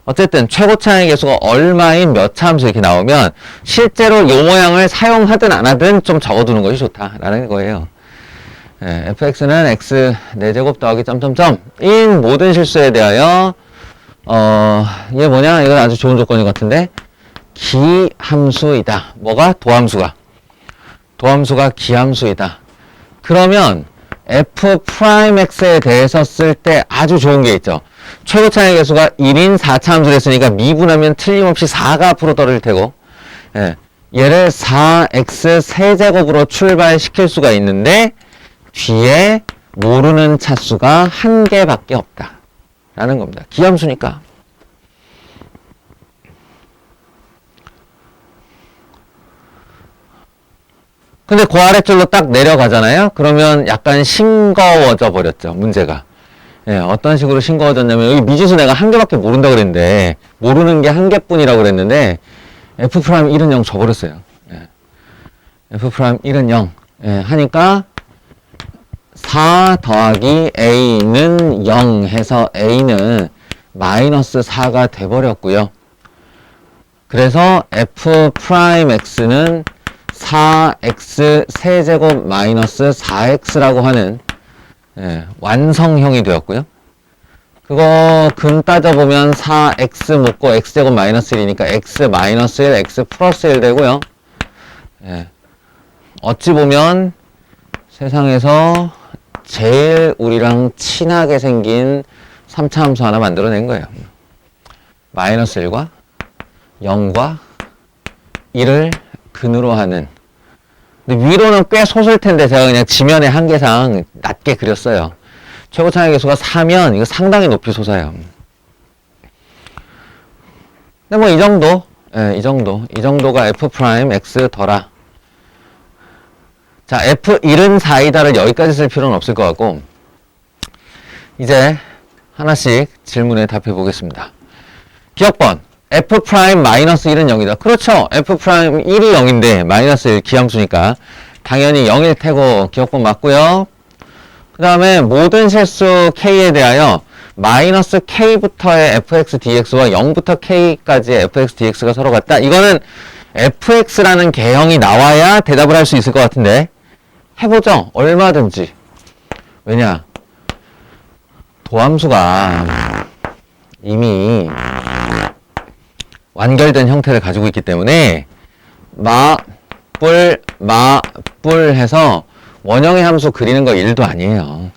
어쨌든 최고차의 개수가 얼마인 몇 차 함수 이렇게 나오면 실제로 이 모양을 사용하든 안 하든 좀 적어두는 것이 좋다라는 거예요. fx는 x 4제곱 더하기 점점점인 모든 실수에 대하여 이게 뭐냐? 이건 아주 좋은 조건인 것 같은데, 기함수이다. 뭐가? 도함수가 기함수이다. 그러면 f'x에 대해서 쓸 때 아주 좋은 게 있죠. 최고차의 개수가 1인 4차 함수를 했으니까 미분하면 틀림없이 4가 앞으로 떨어질 테고, 얘를 4x 세제곱으로 출발시킬 수가 있는데 뒤에 모르는 차수가 한 개밖에 없다 라는 겁니다. 기함수니까. 근데 그 아래줄로 딱 내려가잖아요. 그러면 약간 싱거워져 버렸죠, 문제가. 어떤 식으로 싱거워졌냐면, 여기 미지수 내가 한 개밖에 모른다 그랬는데, 모르는 게 한 개뿐이라고 그랬는데, f'1은 0 줘버렸어요. f'1은 0 하니까 4 더하기 a는 0 해서 a는 마이너스 4가 돼버렸고요. 그래서 f'x는 4x 세제곱 마이너스 4x라고 하는 완성형이 되었고요. 그거 근 따져보면 4x 묶고 x제곱 마이너스 1이니까 x 마이너스 1, x 플러스 1 되고요. 어찌 보면 세상에서 제일 우리랑 친하게 생긴 3차 함수 하나 만들어낸 거예요. 마이너스 1과 0과 1을 근으로 하는. 근데 위로는 꽤 솟을 텐데 제가 그냥 지면의 한계상 낮게 그렸어요. 최고차의 개수가 4면 이거 상당히 높이 솟아요. 근데 뭐 이 정도, 이 정도가 f'x 더라. 자, f1은 4이다를 여기까지 쓸 필요는 없을 것 같고, 이제 하나씩 질문에 답해 보겠습니다. 기억번. f'-1은 0이다. 그렇죠. f'1이 0인데 마이너스 1 기함수니까 당연히 0일 테고 기억번 맞고요. 그 다음에 모든 실수 k에 대하여 마이너스 k부터의 fx dx와 0부터 k까지의 fx dx가 서로 같다. 이거는 fx라는 개형이 나와야 대답을 할 수 있을 것 같은데 해보죠. 얼마든지. 왜냐? 도함수가 이미 완결된 형태를 가지고 있기 때문에 뿔 해서 원형의 함수 그리는 거 일도 아니에요.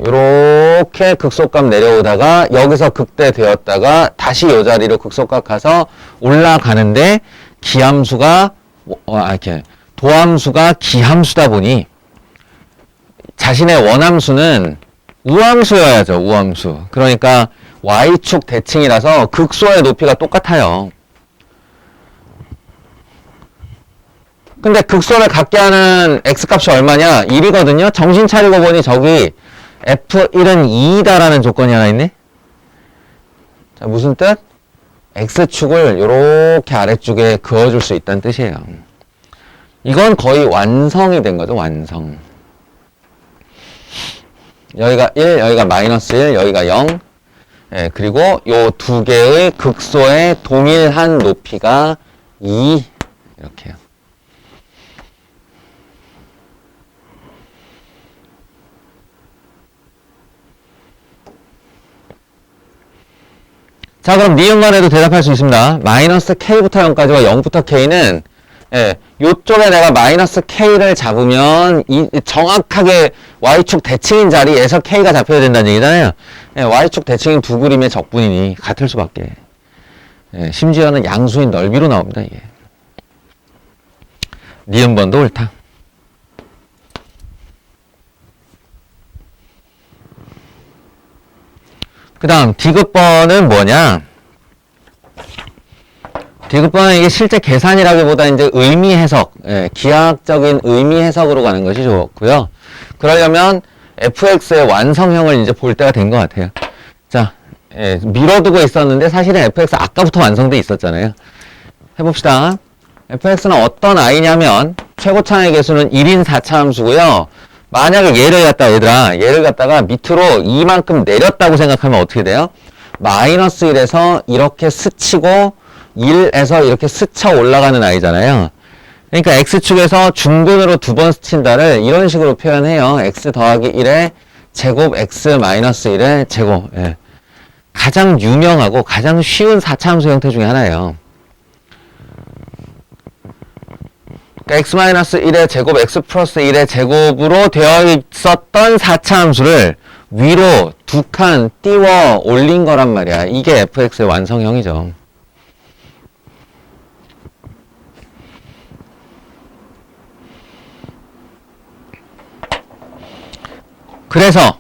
요렇게 극소값 내려오다가 여기서 극대되었다가 다시 요 자리로 극소값 가서 올라가는데 기함수가 이렇게 도함수가 기함수다 보니 자신의 원함수는 우함수여야죠. 우함수. 그러니까 y축 대칭이라서 극소의 높이가 똑같아요. 근데 극소를 갖게 하는 x값이 얼마냐? 1이거든요. 정신 차리고 보니 저기 f1은 2다라는 조건이 하나 있네. 자, 무슨 뜻? x축을 요렇게 아래쪽에 그어줄 수 있다는 뜻이에요. 이건 거의 완성이 된 거죠. 완성. 여기가 1, 여기가 마이너스 1, 여기가 0. 예, 그리고 요 두 개의 극소의 동일한 높이가 2 이렇게요. 자, 그럼 니은간에도 대답할 수 있습니다. 마이너스 k부터 0까지와 0부터 k는 예, 요쪽에 내가 마이너스 k를 잡으면 정확하게 y축 대칭인 자리에서 k가 잡혀야 된다는 얘기잖아요. 예, y축 대칭인 두 그림의 적분이니 같을 수밖에. 예, 심지어는 양수인 넓이로 나옵니다. 이게. 니은번도 옳다. 그 다음 디귿번은 뭐냐? 디귿번은 이게 실제 계산이라기보다 이제 의미 해석, 예, 기하학적인 의미 해석으로 가는 것이 좋고요. 그러려면 fx의 완성형을 이제 볼 때가 된 것 같아요. 자, 예, 밀어두고 있었는데 사실은 fx 아까부터 완성돼 있었잖아요. 해봅시다. fx는 어떤 i냐면 최고차의 개수는 1인 4차 함수고요. 만약에 얘를 갖다가 밑으로 이만큼 내렸다고 생각하면 어떻게 돼요? 마이너스 1에서 이렇게 스치고 1에서 이렇게 스쳐 올라가는 i잖아요. 그러니까 x축에서 중근으로 두 번 스친다를 이런 식으로 표현해요. x 더하기 1의 제곱 x 마이너스 1의 제곱. 예. 가장 유명하고 가장 쉬운 4차 함수 형태 중에 하나예요. 그러니까 x-1의 제곱, x 플러스 1의 제곱으로 되어 있었던 4차 함수를 위로 두 칸 띄워 올린 거란 말이야. 이게 fx의 완성형이죠. 그래서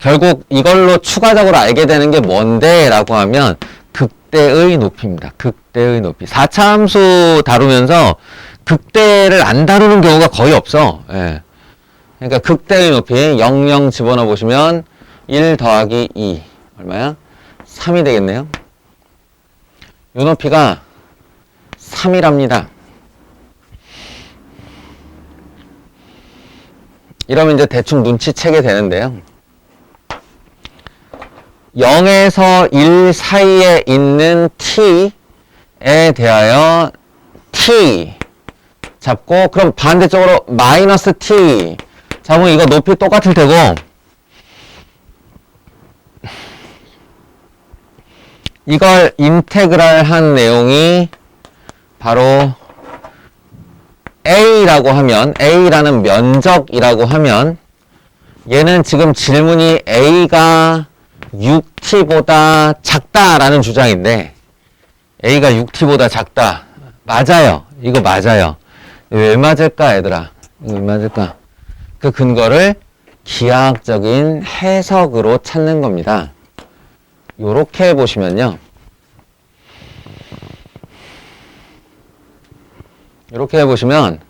결국 이걸로 추가적으로 알게 되는 게 뭔데? 라고 하면 극대의 높이입니다. 극대의 높이. 4차 함수 다루면서 극대를 안 다루는 경우가 거의 없어. 예. 그러니까 극대의 높이 00 집어넣어 보시면 1 더하기 2 얼마야? 3이 되겠네요. 요 높이가 3이랍니다. 이러면 이제 대충 눈치채게 되는데요. 0에서 1 사이에 있는 t에 대하여 t 잡고, 그럼 반대쪽으로 마이너스 t 잡으면 이거 높이 똑같을 테고, 이걸 인테그랄 한 내용이 바로 a라고 하면, a라는 면적이라고 하면, 얘는 지금 질문이 a가 6t보다 작다라는 주장인데, a가 6t보다 작다. 맞아요. 이거 맞아요. 왜 맞을까, 얘들아? 왜 맞을까? 그 근거를 기하학적인 해석으로 찾는 겁니다. 요렇게 보시면요. 이렇게 해보시면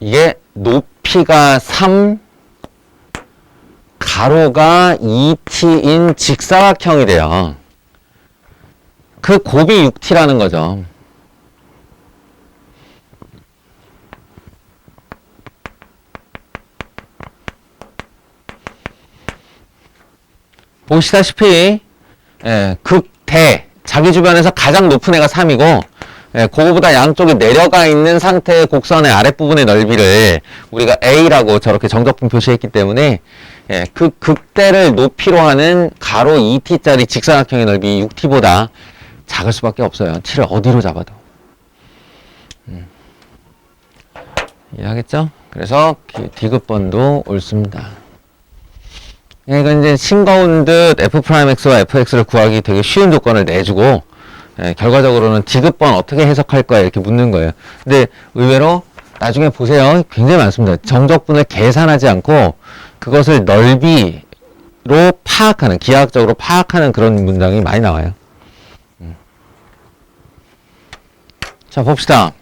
이게 높이가 3, 가로가 2t인 직사각형이 돼요. 그 곱이 6t라는 거죠. 보시다시피 극대, 자기 주변에서 가장 높은 애가 3이고 그거보다 양쪽이 내려가 있는 상태의 곡선의 아랫부분의 넓이를 우리가 a라고 저렇게 정적분 표시했기 때문에 그 극대를 높이로 하는 가로 2t짜리 직사각형의 넓이 6t보다 작을 수밖에 없어요. t를 어디로 잡아도. 이해하겠죠? 그래서 디귿번도 옳습니다. 이건 이제 싱거운 듯 f'x와 fx를 구하기 되게 쉬운 조건을 내주고, 결과적으로는 디귿번 어떻게 해석할 거야 이렇게 묻는 거예요. 근데 의외로 나중에 보세요. 굉장히 많습니다. 정적분을 계산하지 않고 그것을 넓이로 파악하는, 기하학적으로 파악하는 그런 문장이 많이 나와요. 자, 봅시다.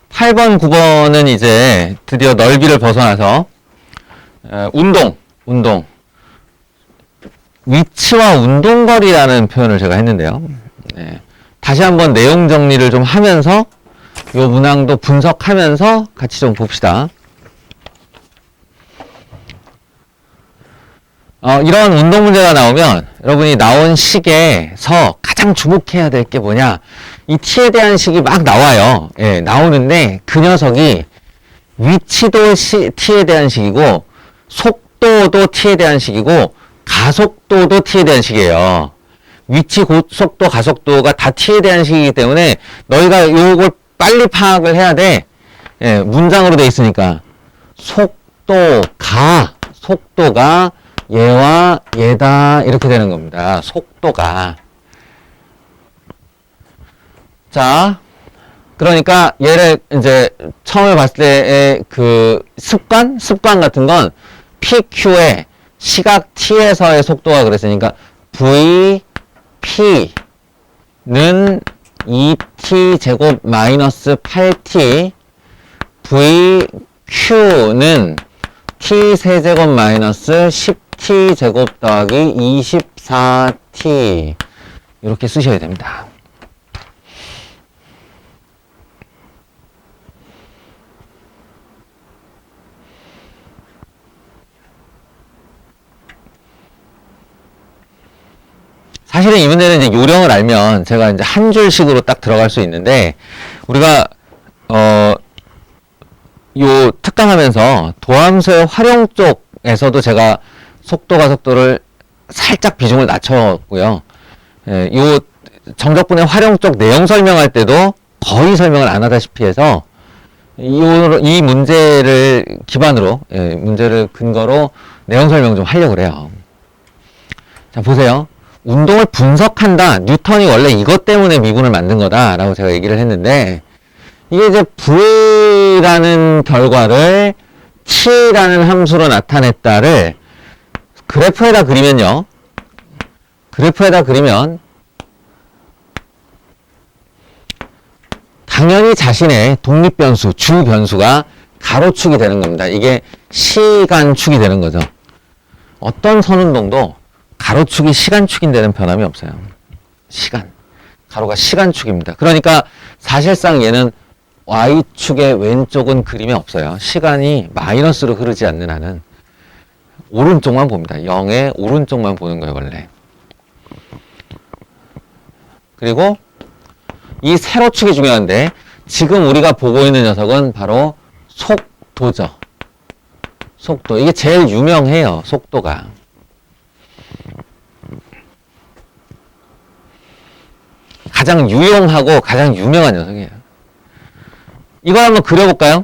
8번, 9번은 이제 드디어 넓이를 벗어나서 운동. 위치와 운동거리라는 표현을 제가 했는데요. 다시 한번 내용 정리를 좀 하면서 요 문항도 분석하면서 같이 좀 봅시다. 이런 운동 문제가 나오면 여러분이 나온 식에서 가장 주목해야 될 게 뭐냐? 이 t에 대한 식이 막 나와요. 예, 나오는데 그 녀석이 위치도 t에 대한 식이고 속도도 t에 대한 식이고 가속도도 t에 대한 식이에요. 위치, 속도, 가속도가 다 t에 대한 식이기 때문에 너희가 요걸 빨리 파악을 해야 돼. 예, 문장으로 돼 있으니까 속도가 얘와 얘다 이렇게 되는 겁니다. 속도가. 자, 그러니까 얘를 이제 처음에 봤을 때의 그 습관 같은 건 PQ의 시각 T에서의 속도가 그랬으니까 VP는 2T 제곱 마이너스 8T VQ는 T 세제곱 마이너스 10T 제곱 더하기 24T 이렇게 쓰셔야 됩니다. 사실은 이 문제는 이제 요령을 알면 제가 이제 한 줄씩으로 딱 들어갈 수 있는데, 우리가, 요 특강하면서 도함수의 활용 쪽에서도 제가 속도를 살짝 비중을 낮췄고요. 예, 요 정적분의 활용 쪽 내용 설명할 때도 거의 설명을 안 하다시피 해서 이 문제를 기반으로, 예, 문제를 근거로 내용 설명 좀 하려고 그래요. 자, 보세요. 운동을 분석한다. 뉴턴이 원래 이것 때문에 미분을 만든 거다라고 제가 얘기를 했는데, 이게 이제 V라는 결과를 T라는 함수로 나타냈다를 그래프에다 그리면요. 그래프에다 그리면 당연히 자신의 독립변수, 주변수가 가로축이 되는 겁니다. 이게 시간축이 되는 거죠. 어떤 선운동도 가로축이 시간축인데는 변함이 없어요. 가로가 시간축입니다. 그러니까 사실상 얘는 Y축의 왼쪽은 그림이 없어요. 시간이 마이너스로 흐르지 않는 한은 오른쪽만 봅니다. 0의 오른쪽만 보는 거예요, 원래. 그리고 이 세로축이 중요한데, 지금 우리가 보고 있는 녀석은 바로 속도죠. 속도. 이게 제일 유명해요, 속도가. 가장 유용하고 가장 유명한 녀석이에요. 이걸 한번 그려볼까요?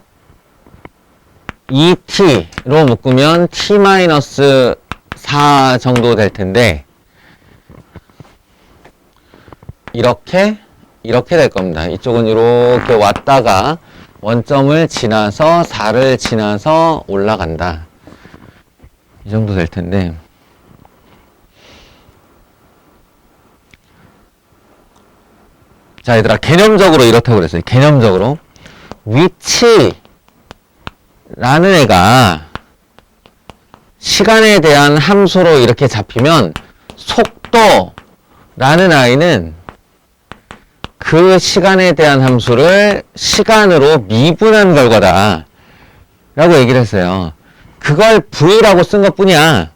2t로 묶으면 t-4 정도 될 텐데, 이렇게 될 겁니다. 이쪽은 이렇게 왔다가 원점을 지나서 4를 지나서 올라간다. 이 정도 될 텐데, 자, 얘들아, 개념적으로 이렇다고 그랬어요. 개념적으로. 위치라는 애가 시간에 대한 함수로 이렇게 잡히면 속도라는 아이는 그 시간에 대한 함수를 시간으로 미분한 결과다 라고 얘기를 했어요. 그걸 V라고 쓴 것 뿐이야.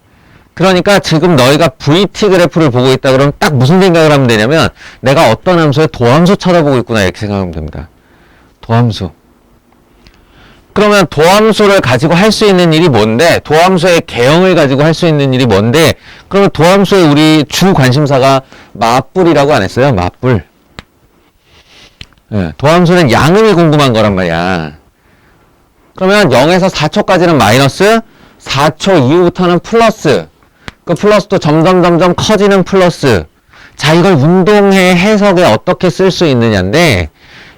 그러니까 지금 너희가 VT 그래프를 보고 있다 그러면 딱 무슨 생각을 하면 되냐면, 내가 어떤 함수의 도함수 쳐다보고 있구나 이렇게 생각하면 됩니다. 도함수. 그러면 도함수를 가지고 할 수 있는 일이 뭔데? 도함수의 개형을 가지고 할 수 있는 일이 뭔데? 그러면 도함수의 우리 주 관심사가 맞불이라고 안 했어요? 맞불. 예, 도함수는 양음이 궁금한 거란 말이야. 그러면 0에서 4초까지는 마이너스, 4초 이후부터는 플러스, 그 플러스도 점점 커지는 플러스. 자, 이걸 운동의 해석에 어떻게 쓸 수 있느냐인데,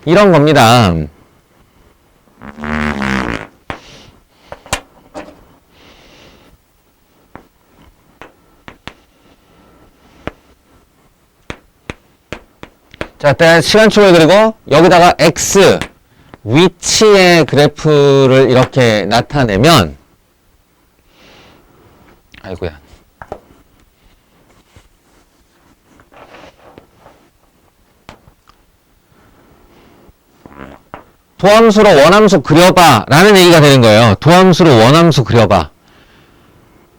이런 겁니다. 자, 일단 시간축을 그리고 여기다가 x 위치의 그래프를 이렇게 나타내면, 아이고야. 도함수로 원함수 그려봐 라는 얘기가 되는 거예요. 도함수로 원함수 그려봐.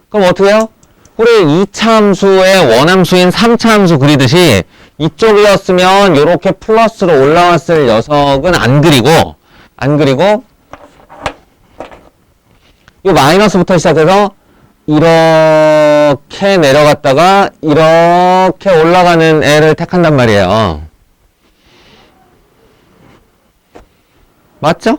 그럼 어떻게 해요? 우리 2차 함수의 원함수인 3차 함수 그리듯이 이쪽이었으면 이렇게 플러스로 올라왔을 녀석은 안 그리고 이 마이너스부터 시작해서 이렇게 내려갔다가 이렇게 올라가는 애를 택한단 말이에요. 맞죠?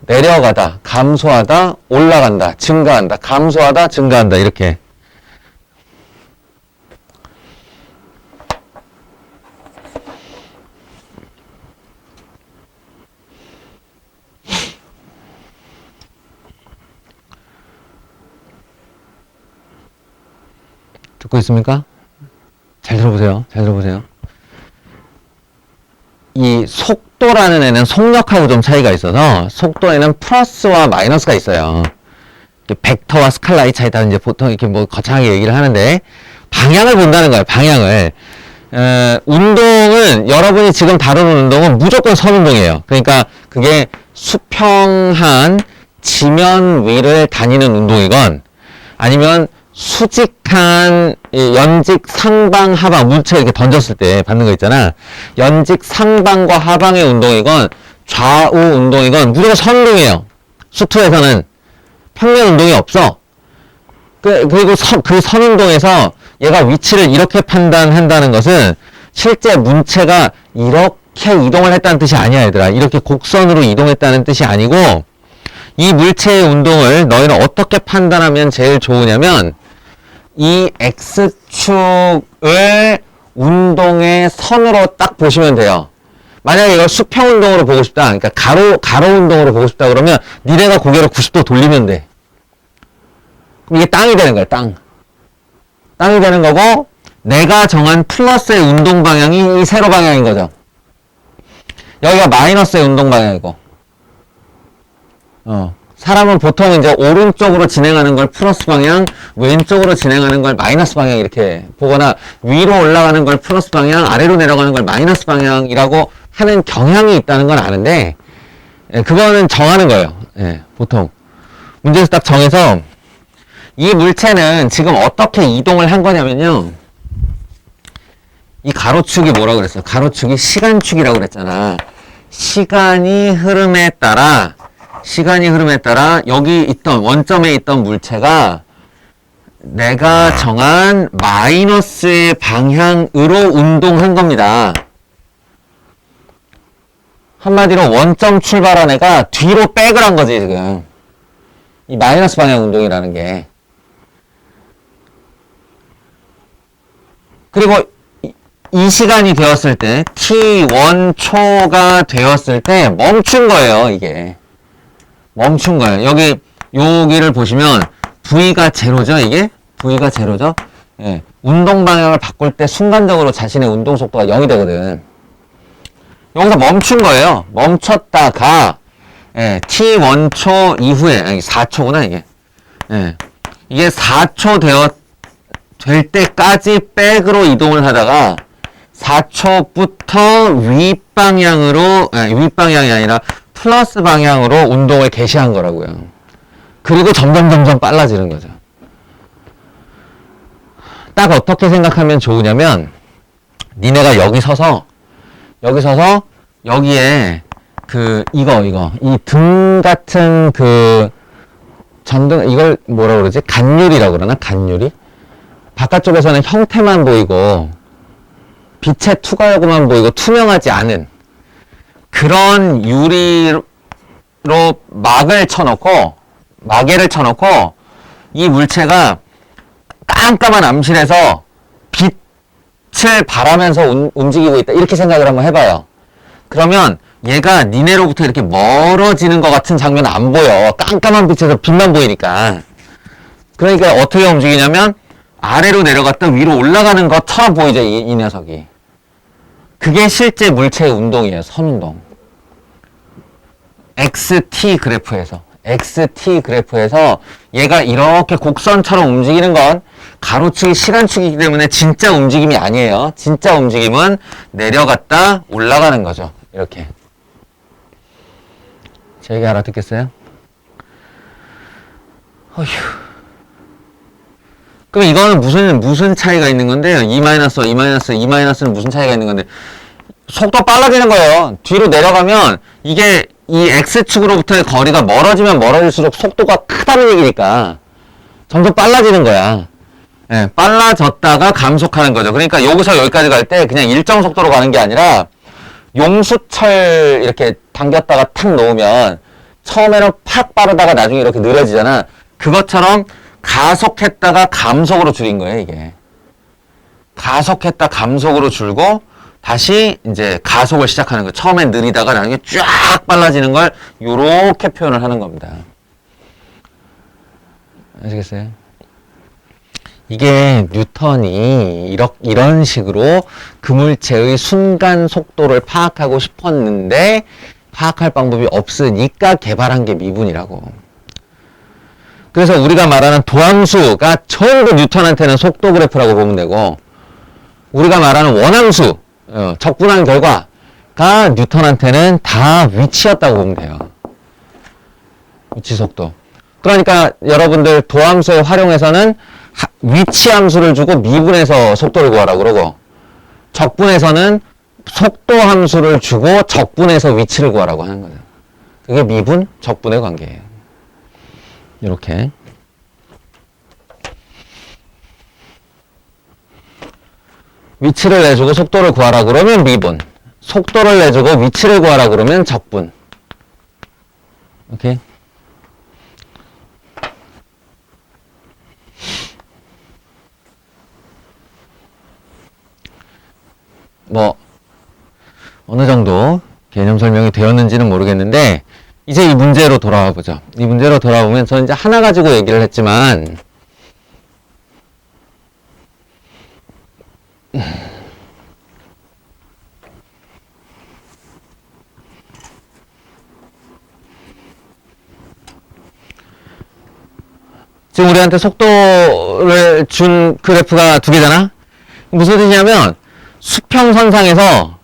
내려가다, 감소하다, 올라간다, 증가한다, 감소하다, 증가한다 이렇게. 듣고 있습니까? 잘 들어보세요. 잘 들어보세요. 이 속도라는 애는 속력하고 좀 차이가 있어서 속도에는 플러스와 마이너스가 있어요. 벡터와 스칼라의 차이다 이제 보통 이렇게 뭐 거창하게 얘기를 하는데 방향을 본다는 거예요. 방향을. 운동은 여러분이 지금 다루는 운동은 무조건 선운동이에요. 그러니까 그게 수평한 지면 위를 다니는 운동이건 아니면 수직한 연직 상방 하방 물체 이렇게 던졌을 때 받는 거 있잖아. 연직 상방과 하방의 운동이건 좌우 운동이건 무조건 선운동이에요. 수투에서는 평면 운동이 없어. 그리고 그 선운동에서 얘가 위치를 이렇게 판단한다는 것은 실제 문체가 이렇게 이동을 했다는 뜻이 아니야, 얘들아. 이렇게 곡선으로 이동했다는 뜻이 아니고 이 물체의 운동을 너희는 어떻게 판단하면 제일 좋으냐면 이 X축을 운동의 선으로 딱 보시면 돼요. 만약에 이걸 수평 운동으로 보고 싶다. 그러니까 가로 운동으로 보고 싶다 그러면 니네가 고개를 90도 돌리면 돼. 그럼 이게 땅이 되는 거야, 땅. 땅이 되는 거고 내가 정한 플러스의 운동 방향이 이 세로 방향인 거죠. 여기가 마이너스의 운동 방향이고. 사람은 보통 이제 오른쪽으로 진행하는 걸 플러스 방향, 왼쪽으로 진행하는 걸 마이너스 방향 이렇게 보거나 위로 올라가는 걸 플러스 방향, 아래로 내려가는 걸 마이너스 방향이라고 하는 경향이 있다는 건 아는데 그거는 정하는 거예요. 보통. 문제에서 딱 정해서 이 물체는 지금 어떻게 이동을 한 거냐면요. 이 가로축이 뭐라고 그랬어요? 가로축이 시간축이라고 그랬잖아. 시간이 흐름에 따라 여기 있던 원점에 있던 물체가 내가 정한 마이너스의 방향으로 운동한 겁니다. 한마디로 원점 출발한 애가 뒤로 백을 한 거지 지금. 이 마이너스 방향 운동이라는 게. 그리고 이 시간이 되었을 때 t1초가 되었을 때 멈춘 거예요. 이게 멈춘 거예요. 여기를 보시면 V가 제로죠. 이게 V가 제로죠. 운동 방향을 바꿀 때 순간적으로 자신의 운동 속도가 0이 되거든. 여기서 멈춘 거예요. 멈췄다가 t1초 이후에 아니 4초구나 이게. 이게 4초 될 때까지 백으로 이동을 하다가 4초부터 윗방향이 아니라 플러스 방향으로 운동을 개시한 거라고요. 그리고 점점 빨라지는 거죠. 딱 어떻게 생각하면 좋으냐면 니네가 여기 서서 여기에 이 등 같은 전등 이걸 뭐라 그러지? 간유리라고 그러나? 간유리? 바깥쪽에서는 형태만 보이고 빛의 투과요구만 보이고 투명하지 않은 그런 유리로 마개를 쳐놓고 이 물체가 깜깜한 암실에서 빛을 발하면서 움직이고 있다. 이렇게 생각을 한번 해봐요. 그러면 얘가 니네로부터 이렇게 멀어지는 것 같은 장면은 안 보여. 깜깜한 빛에서 빛만 보이니까. 그러니까 어떻게 움직이냐면 아래로 내려갔다 위로 올라가는 것처럼 보이죠. 이 녀석이. 그게 실제 물체의 운동이에요. 선운동. XT 그래프에서 얘가 이렇게 곡선처럼 움직이는 건 가로축이 시간축이기 때문에 진짜 움직임이 아니에요. 진짜 움직임은 내려갔다 올라가는 거죠. 이렇게. 제 얘기 알아듣겠어요? 어휴. 그럼 이거는 무슨 차이가 있는 건데요? E-는 무슨 차이가 있는 건데? 속도 빨라지는 거예요. 뒤로 내려가면 이게 이 X축으로부터의 거리가 멀어지면 멀어질수록 속도가 크다는 얘기니까 점점 빨라지는 거야. 예, 빨라졌다가 감속하는 거죠. 그러니까 여기서 여기까지 갈 때 그냥 일정 속도로 가는 게 아니라 용수철 이렇게 당겼다가 탁 놓으면 처음에는 팍 빠르다가 나중에 이렇게 느려지잖아. 그것처럼 가속했다가 감속으로 줄인 거예요, 이게. 가속했다 감속으로 줄고 다시 이제 가속을 시작하는 거예요. 처음엔 느리다가 나중에 쫙 빨라지는 걸 요렇게 표현을 하는 겁니다. 아시겠어요? 이게 뉴턴이 이런 식으로 그물체의 순간 속도를 파악하고 싶었는데 파악할 방법이 없으니까 개발한 게 미분이라고. 그래서 우리가 말하는 도함수가 전부 뉴턴한테는 속도 그래프라고 보면 되고 우리가 말하는 원함수, 적분한 결과가 뉴턴한테는 다 위치였다고 보면 돼요. 위치 속도. 그러니까 여러분들 도함수의 활용에서는 위치 함수를 주고 미분해서 속도를 구하라고 그러고 적분에서는 속도 함수를 주고 적분해서 위치를 구하라고 하는 거죠. 그게 미분, 적분의 관계예요. 이렇게. 위치를 내주고 속도를 구하라 그러면 미분. 속도를 내주고 위치를 구하라 그러면 적분. 오케이? 뭐 어느 정도 개념 설명이 되었는지는 모르겠는데 이제 이 문제로 돌아와 보죠. 이 문제로 돌아오면 저는 이제 하나 가지고 얘기를 했지만 지금 우리한테 속도를 준 그래프가 두 개잖아? 무슨 뜻이냐면 수평선상에서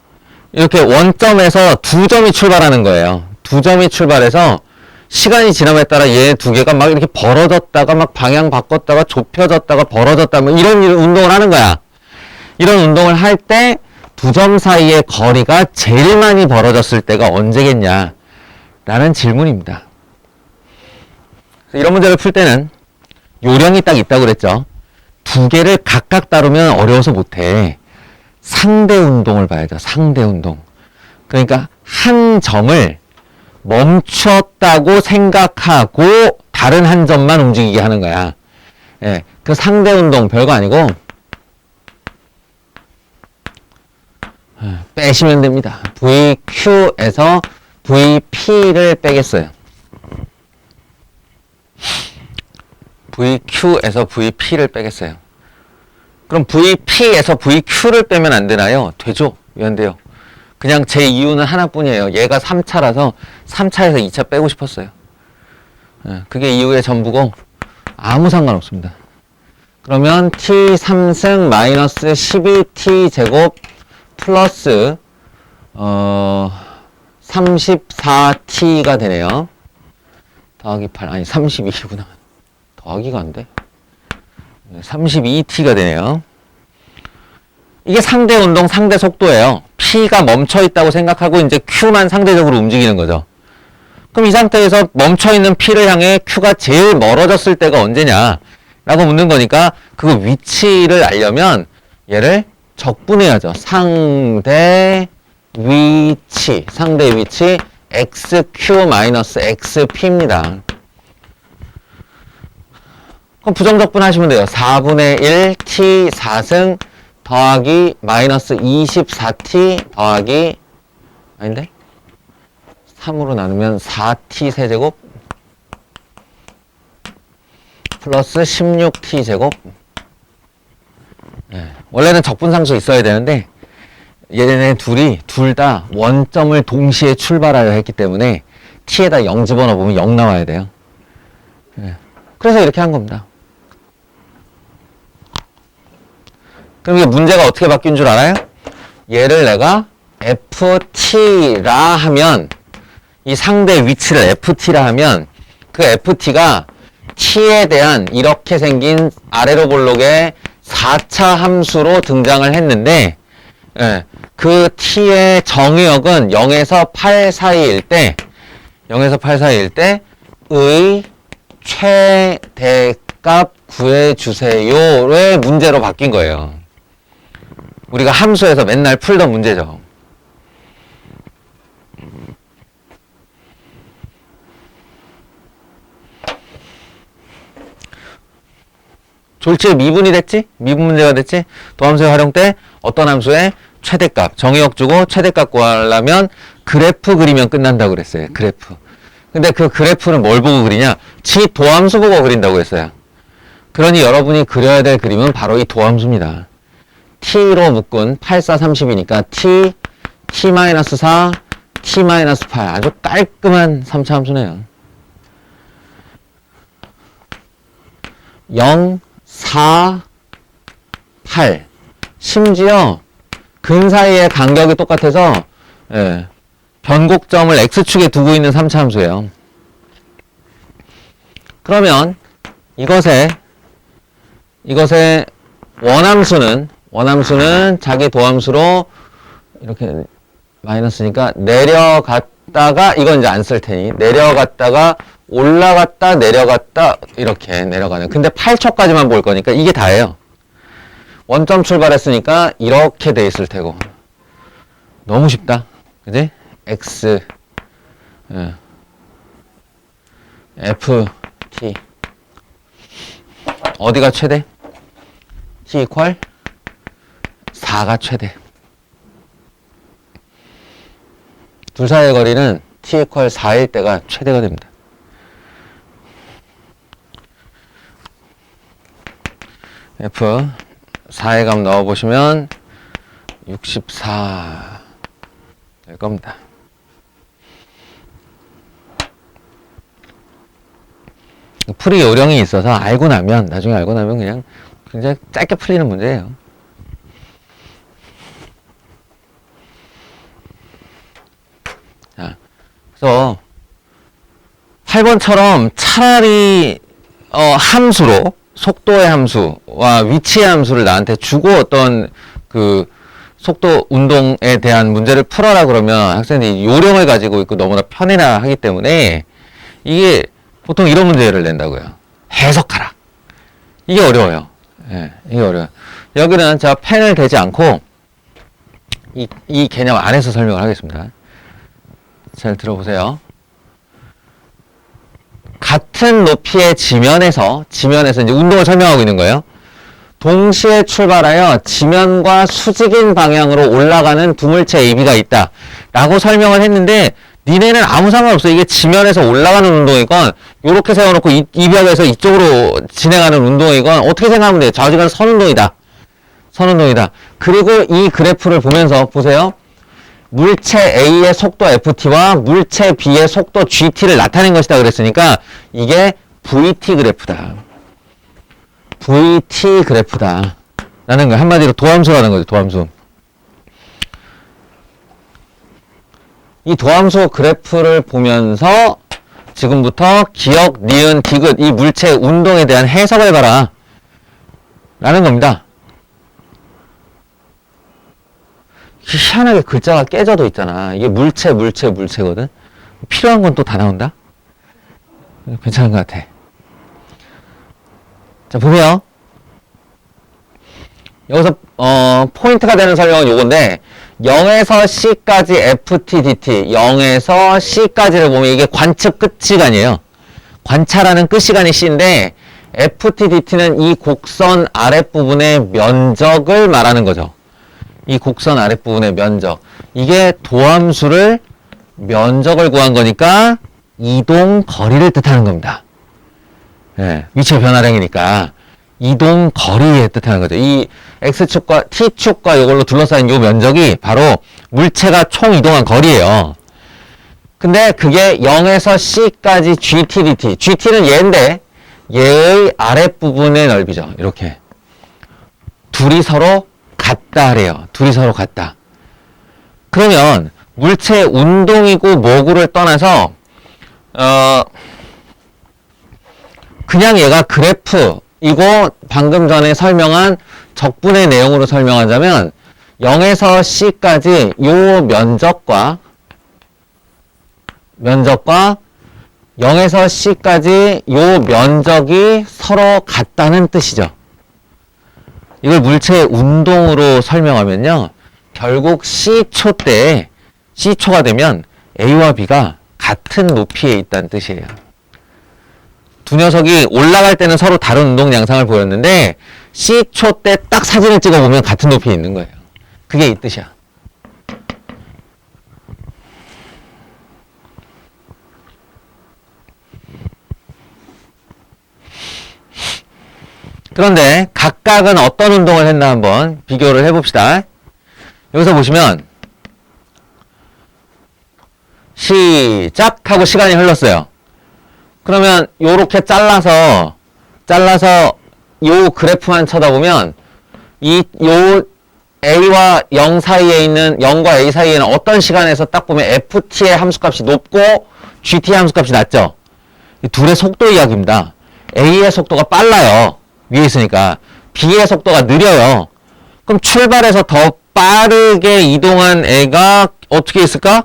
이렇게 원점에서 두 점이 출발하는 거예요. 두 점이 출발해서 시간이 지남에 따라 얘 두 개가 막 이렇게 벌어졌다가 막 방향 바꿨다가 좁혀졌다가 벌어졌다 뭐 이런 운동을 하는 거야. 이런 운동을 할 때 두 점 사이의 거리가 제일 많이 벌어졌을 때가 언제겠냐 라는 질문입니다. 이런 문제를 풀 때는 요령이 딱 있다고 그랬죠. 두 개를 각각 다루면 어려워서 못해. 상대 운동을 봐야죠. 상대 운동. 그러니까 한 점을 멈췄다고 생각하고 다른 한 점만 움직이게 하는 거야. 예, 그 상대 운동 별거 아니고 빼시면 됩니다. VQ에서 VP를 빼겠어요. VQ에서 VP를 빼겠어요. 그럼 VP에서 VQ를 빼면 안 되나요? 되죠. 왜 안 돼요? 그냥 제 이유는 하나뿐이에요. 얘가 3차라서 3차에서 2차 빼고 싶었어요. 그게 이유의 전부고 아무 상관없습니다. 그러면 T3승 마이너스 12T 제곱 플러스 34T가 되네요. 더하기 8 아니 32구나. 더하기가 안 돼. 32T가 되네요. 이게 상대 운동, 상대 속도예요. P가 멈춰 있다고 생각하고 이제 Q만 상대적으로 움직이는 거죠. 그럼 이 상태에서 멈춰 있는 P를 향해 Q가 제일 멀어졌을 때가 언제냐? 라고 묻는 거니까 그 위치를 알려면 얘를 적분해야죠. 상대 위치 XQ-XP입니다. 그럼 부정적분 하시면 돼요. 4분의 1 T 4승 더하기 마이너스 24T 더하기 아닌데? 3으로 나누면 4T 세제곱 플러스 16T 제곱. 네. 원래는 적분상수 있어야 되는데 얘네 둘 다 원점을 동시에 출발하려 했기 때문에 T에다 0 집어넣어 보면 0 나와야 돼요. 네. 그래서 이렇게 한 겁니다. 그럼 이게 문제가 어떻게 바뀐 줄 알아요? 얘를 내가 FT라 하면 이 상대 위치를 FT라 하면 그 FT가 t에 대한 이렇게 생긴 아래로 볼록의 4차 함수로 등장을 했는데, 예, 그 t의 정의역은 0에서 8 사이일 때, 0에서 8 사이일 때, 의 최대값 구해주세요의 문제로 바뀐 거예요. 우리가 함수에서 맨날 풀던 문제죠. 졸지에 미분이 됐지? 미분 문제가 됐지? 도함수의 활용 때 어떤 함수의 최대값, 정의역 주고 최대값 구하려면 그래프 그리면 끝난다고 그랬어요. 그래프. 근데 그 그래프는 뭘 보고 그리냐? 지 도함수 보고 그린다고 했어요. 그러니 여러분이 그려야 될 그림은 바로 이 도함수입니다. t로 묶은 8, 4, 30이니까 t, t-4, t-8 아주 깔끔한 3차 함수네요. 0, 4, 8 심지어 근 사이의 간격이 똑같아서 예, 변곡점을 x축에 두고 있는 3차 함수예요. 그러면 이것의 원함수는 자기 도함수로 이렇게 마이너스니까 내려갔다가 이건 이제 안 쓸 테니 내려갔다가 올라갔다 내려갔다 이렇게 내려가는. 근데 8초까지만 볼 거니까 이게 다예요. 원점 출발했으니까 이렇게 돼 있을 테고. 너무 쉽다. 그지? x f t 어디가 최대? t 이퀄 4가 최대. 둘 사이의 거리는 t 이퀄 4일 때가 최대가 됩니다. f 4의 값 넣어보시면 64 될 겁니다. 풀이 요령이 있어서 나중에 알고 나면 그냥 굉장히 짧게 풀리는 문제예요. 자, 그래서 8번처럼 차라리 함수로 속도의 함수와 위치의 함수를 나한테 주고 어떤 그 속도 운동에 대한 문제를 풀어라 그러면 학생들이 요령을 가지고 있고 너무나 편해라 하기 때문에 이게 보통 이런 문제를 낸다고요. 해석하라. 이게 어려워요. 예, 이게 어려워요. 여기는 제가 펜을 대지 않고 이 개념 안에서 설명을 하겠습니다. 잘 들어보세요. 같은 높이의 지면에서 이제 운동을 설명하고 있는 거예요. 동시에 출발하여 지면과 수직인 방향으로 올라가는 두 물체 AB가 있다 라고 설명을 했는데 니네는 아무 상관없어. 이게 지면에서 올라가는 운동이건 요렇게 세워놓고 이 벽에서 이쪽으로 진행하는 운동이건 어떻게 생각하면 돼요? 좌우지간 선운동이다. 선운동이다. 그리고 이 그래프를 보면서 보세요. 물체 A의 속도 FT와 물체 B의 속도 GT를 나타낸 것이다 그랬으니까 이게 VT 그래프다. VT 그래프다. 라는 거예요. 한마디로 도함수라는 거죠. 도함수. 이 도함수 그래프를 보면서 지금부터 기억, 니은, 디귿 이 물체 운동에 대한 해석을 해봐라. 라는 겁니다. 희한하게 글자가 깨져도 있잖아. 이게 물체거든. 필요한 건 또 다 나온다. 괜찮은 것 같아. 자, 보세요. 여기서 포인트가 되는 설명은 요건데 0에서 C까지 FT, DT 0에서 C까지를 보면 이게 관측 끝 시간이에요. 관찰하는 끝 시간이 C인데 FT, DT는 이 곡선 아랫부분의 면적을 말하는 거죠. 이 곡선 아랫부분의 면적. 이게 도함수를 면적을 구한 거니까 이동 거리를 뜻하는 겁니다. 예, 위치의 변화량이니까 이동 거리에 뜻하는 거죠. 이 X축과 T축과 이걸로 둘러싸인 이 면적이 바로 물체가 총 이동한 거리예요. 근데 그게 0에서 C까지 GT, DT. GT는 얘인데 얘의 아랫부분의 넓이죠. 이렇게. 둘이 서로 같다 그래요. 둘이 서로 같다. 그러면 물체의 운동이고 뭐고를 떠나서 그냥 얘가 그래프이고 방금 전에 설명한 적분의 내용으로 설명하자면 0에서 C까지 요 면적과 0에서 C까지 요 면적이 서로 같다는 뜻이죠. 이걸 물체의 운동으로 설명하면요. 결국 C초가 되면 A와 B가 같은 높이에 있다는 뜻이에요. 두 녀석이 올라갈 때는 서로 다른 운동 양상을 보였는데 C초 때 딱 사진을 찍어보면 같은 높이에 있는 거예요. 그게 이 뜻이야. 그런데 각각은 어떤 운동을 했나 한번 비교를 해봅시다. 여기서 보시면 시작 하고 시간이 흘렀어요. 그러면 요렇게 잘라서 요 그래프만 쳐다보면 요 A와 0 사이에 있는 0과 A 사이에는 어떤 시간에서 딱 보면 FT의 함수값이 높고 GT의 함수값이 낮죠. 이 둘의 속도 이야기입니다. A의 속도가 빨라요. 위에 있으니까. B의 속도가 느려요. 그럼 출발해서 더 빠르게 이동한 애가 어떻게 있을까?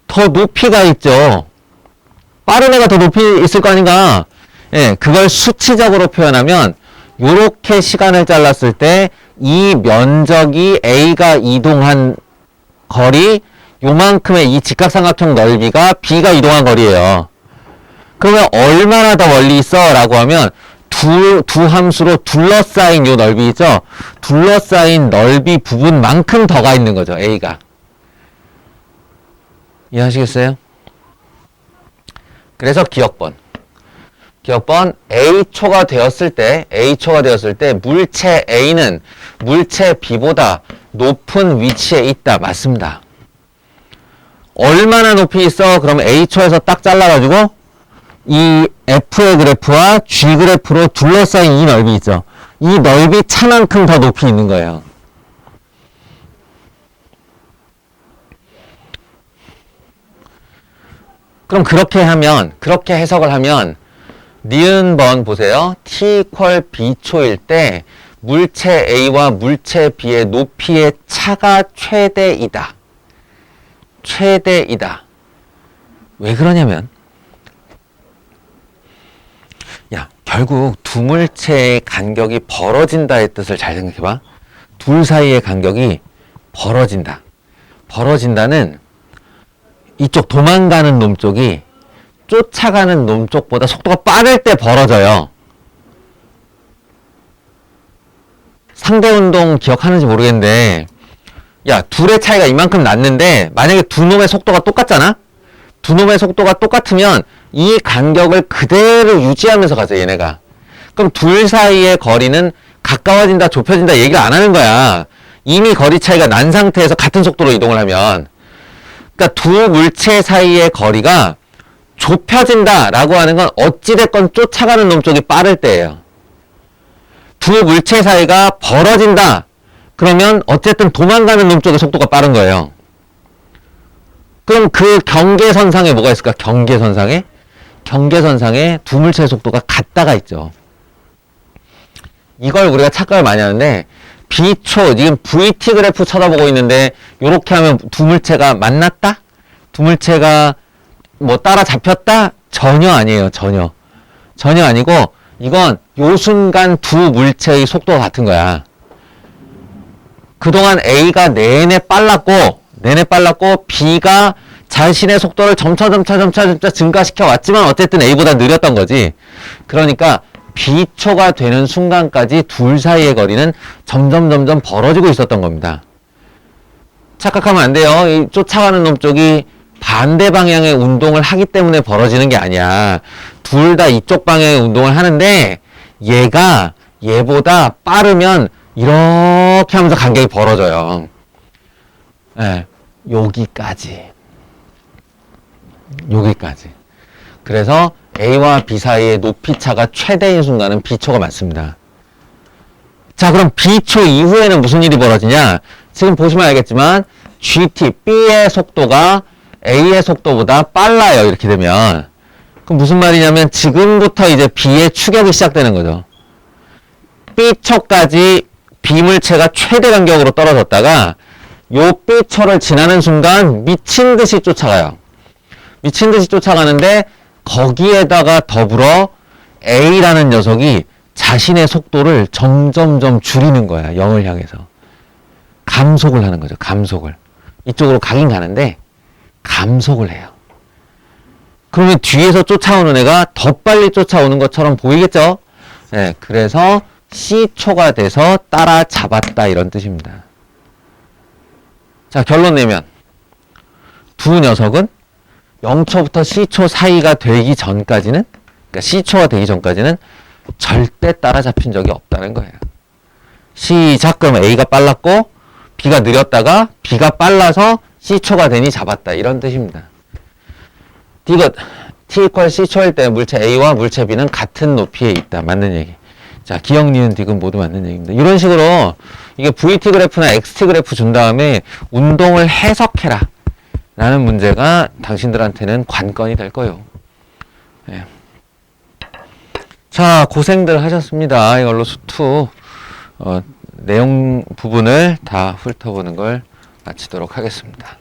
더 높이가 있죠. 빠른 애가 더 높이 있을 거 아닌가? 예, 그걸 수치적으로 표현하면 요렇게 시간을 잘랐을 때 이 면적이 A가 이동한 거리 요만큼의 이 직각삼각형 넓이가 B가 이동한 거리예요. 그러면 얼마나 더 멀리 있어? 라고 하면 두 함수로 둘러싸인 요 넓이 있죠? 둘러싸인 넓이 부분만큼 더 가 있는 거죠. A가. 이해하시겠어요? 그래서 기억번 A초가 되었을 때 물체 A는 물체 B보다 높은 위치에 있다. 맞습니다. 얼마나 높이 있어? 그러면 A초에서 딱 잘라가지고 이 F의 그래프와 G 그래프로 둘러싸인 이 넓이 있죠. 이 넓이 차만큼 더 높이 있는 거예요. 그럼 그렇게 해석을 하면 니은번 보세요. T = B초일 때 물체 A와 물체 B의 높이의 차가 최대이다. 왜 그러냐면 결국 두 물체의 간격이 벌어진다의 뜻을 잘 생각해봐. 둘 사이의 간격이 벌어진다. 벌어진다는 이쪽 도망가는 놈 쪽이 쫓아가는 놈 쪽보다 속도가 빠를 때 벌어져요. 상대운동 기억하는지 모르겠는데 둘의 차이가 이만큼 났는데 만약에 두 놈의 속도가 똑같잖아? 두 놈의 속도가 똑같으면 이 간격을 그대로 유지하면서 가죠, 얘네가. 그럼 둘 사이의 거리는 가까워진다, 좁혀진다 얘기를 안 하는 거야. 이미 거리 차이가 난 상태에서 같은 속도로 이동을 하면. 그러니까 두 물체 사이의 거리가 좁혀진다라고 하는 건 어찌됐건 쫓아가는 놈 쪽이 빠를 때예요. 두 물체 사이가 벌어진다. 그러면 어쨌든 도망가는 놈 쪽의 속도가 빠른 거예요. 그럼 그 경계선상에 뭐가 있을까? 경계선상에 두 물체의 속도가 같다가 있죠. 이걸 우리가 착각을 많이 하는데 B초, 지금 VT 그래프 쳐다보고 있는데 요렇게 하면 두 물체가 만났다? 두 물체가 뭐 따라잡혔다? 전혀 아니에요. 전혀 아니고 이건 요 순간 두 물체의 속도가 같은 거야. 그동안 A가 내내 빨랐고 B가 자신의 속도를 점차 증가시켜 왔지만 어쨌든 A보다 느렸던 거지. 그러니까 B초가 되는 순간까지 둘 사이의 거리는 점점 벌어지고 있었던 겁니다. 착각하면 안 돼요. 이 쫓아가는 놈 쪽이 반대 방향의 운동을 하기 때문에 벌어지는 게 아니야. 둘 다 이쪽 방향의 운동을 하는데 얘가 얘보다 빠르면 이렇게 하면서 간격이 벌어져요. 여기까지. 그래서 A와 B 사이의 높이차가 최대인 순간은 B초가 맞습니다. 자, 그럼 B초 이후에는 무슨 일이 벌어지냐? 지금 보시면 알겠지만 GT, B의 속도가 A의 속도보다 빨라요. 이렇게 되면 그럼 무슨 말이냐면 지금부터 이제 B의 추격이 시작되는 거죠. B초까지 B물체가 최대 간격으로 떨어졌다가 요 B초를 지나는 순간 미친 듯이 쫓아가요. 미친 듯이 쫓아가는데 거기에다가 더불어 A라는 녀석이 자신의 속도를 점점점 줄이는 거야. 0을 향해서. 감속을 하는 거죠. 감속을. 이쪽으로 가긴 가는데 감속을 해요. 그러면 뒤에서 쫓아오는 애가 더 빨리 쫓아오는 것처럼 보이겠죠? 네, 그래서 C초가 돼서 따라잡았다 이런 뜻입니다. 자, 결론 내면 두 녀석은 0초부터 C초 사이가 되기 전까지는, 그러니까 C초가 되기 전까지는 절대 따라잡힌 적이 없다는 거예요. 시작. 그럼 A가 빨랐고 B가 느렸다가 B가 빨라서 C초가 되니 잡았다 이런 뜻입니다. 디귿 T equal C초일 때 물체 A와 물체 B는 같은 높이에 있다. 맞는 얘기. 자, 기억, 니은, 디귿 모두 맞는 얘기입니다. 이런 식으로 이게 VT 그래프나 XT 그래프 준 다음에 운동을 해석해라 라는 문제가 당신들한테는 관건이 될 거예요. 네. 자, 고생들 하셨습니다. 이걸로 수투 내용 부분을 다 훑어보는 걸 마치도록 하겠습니다.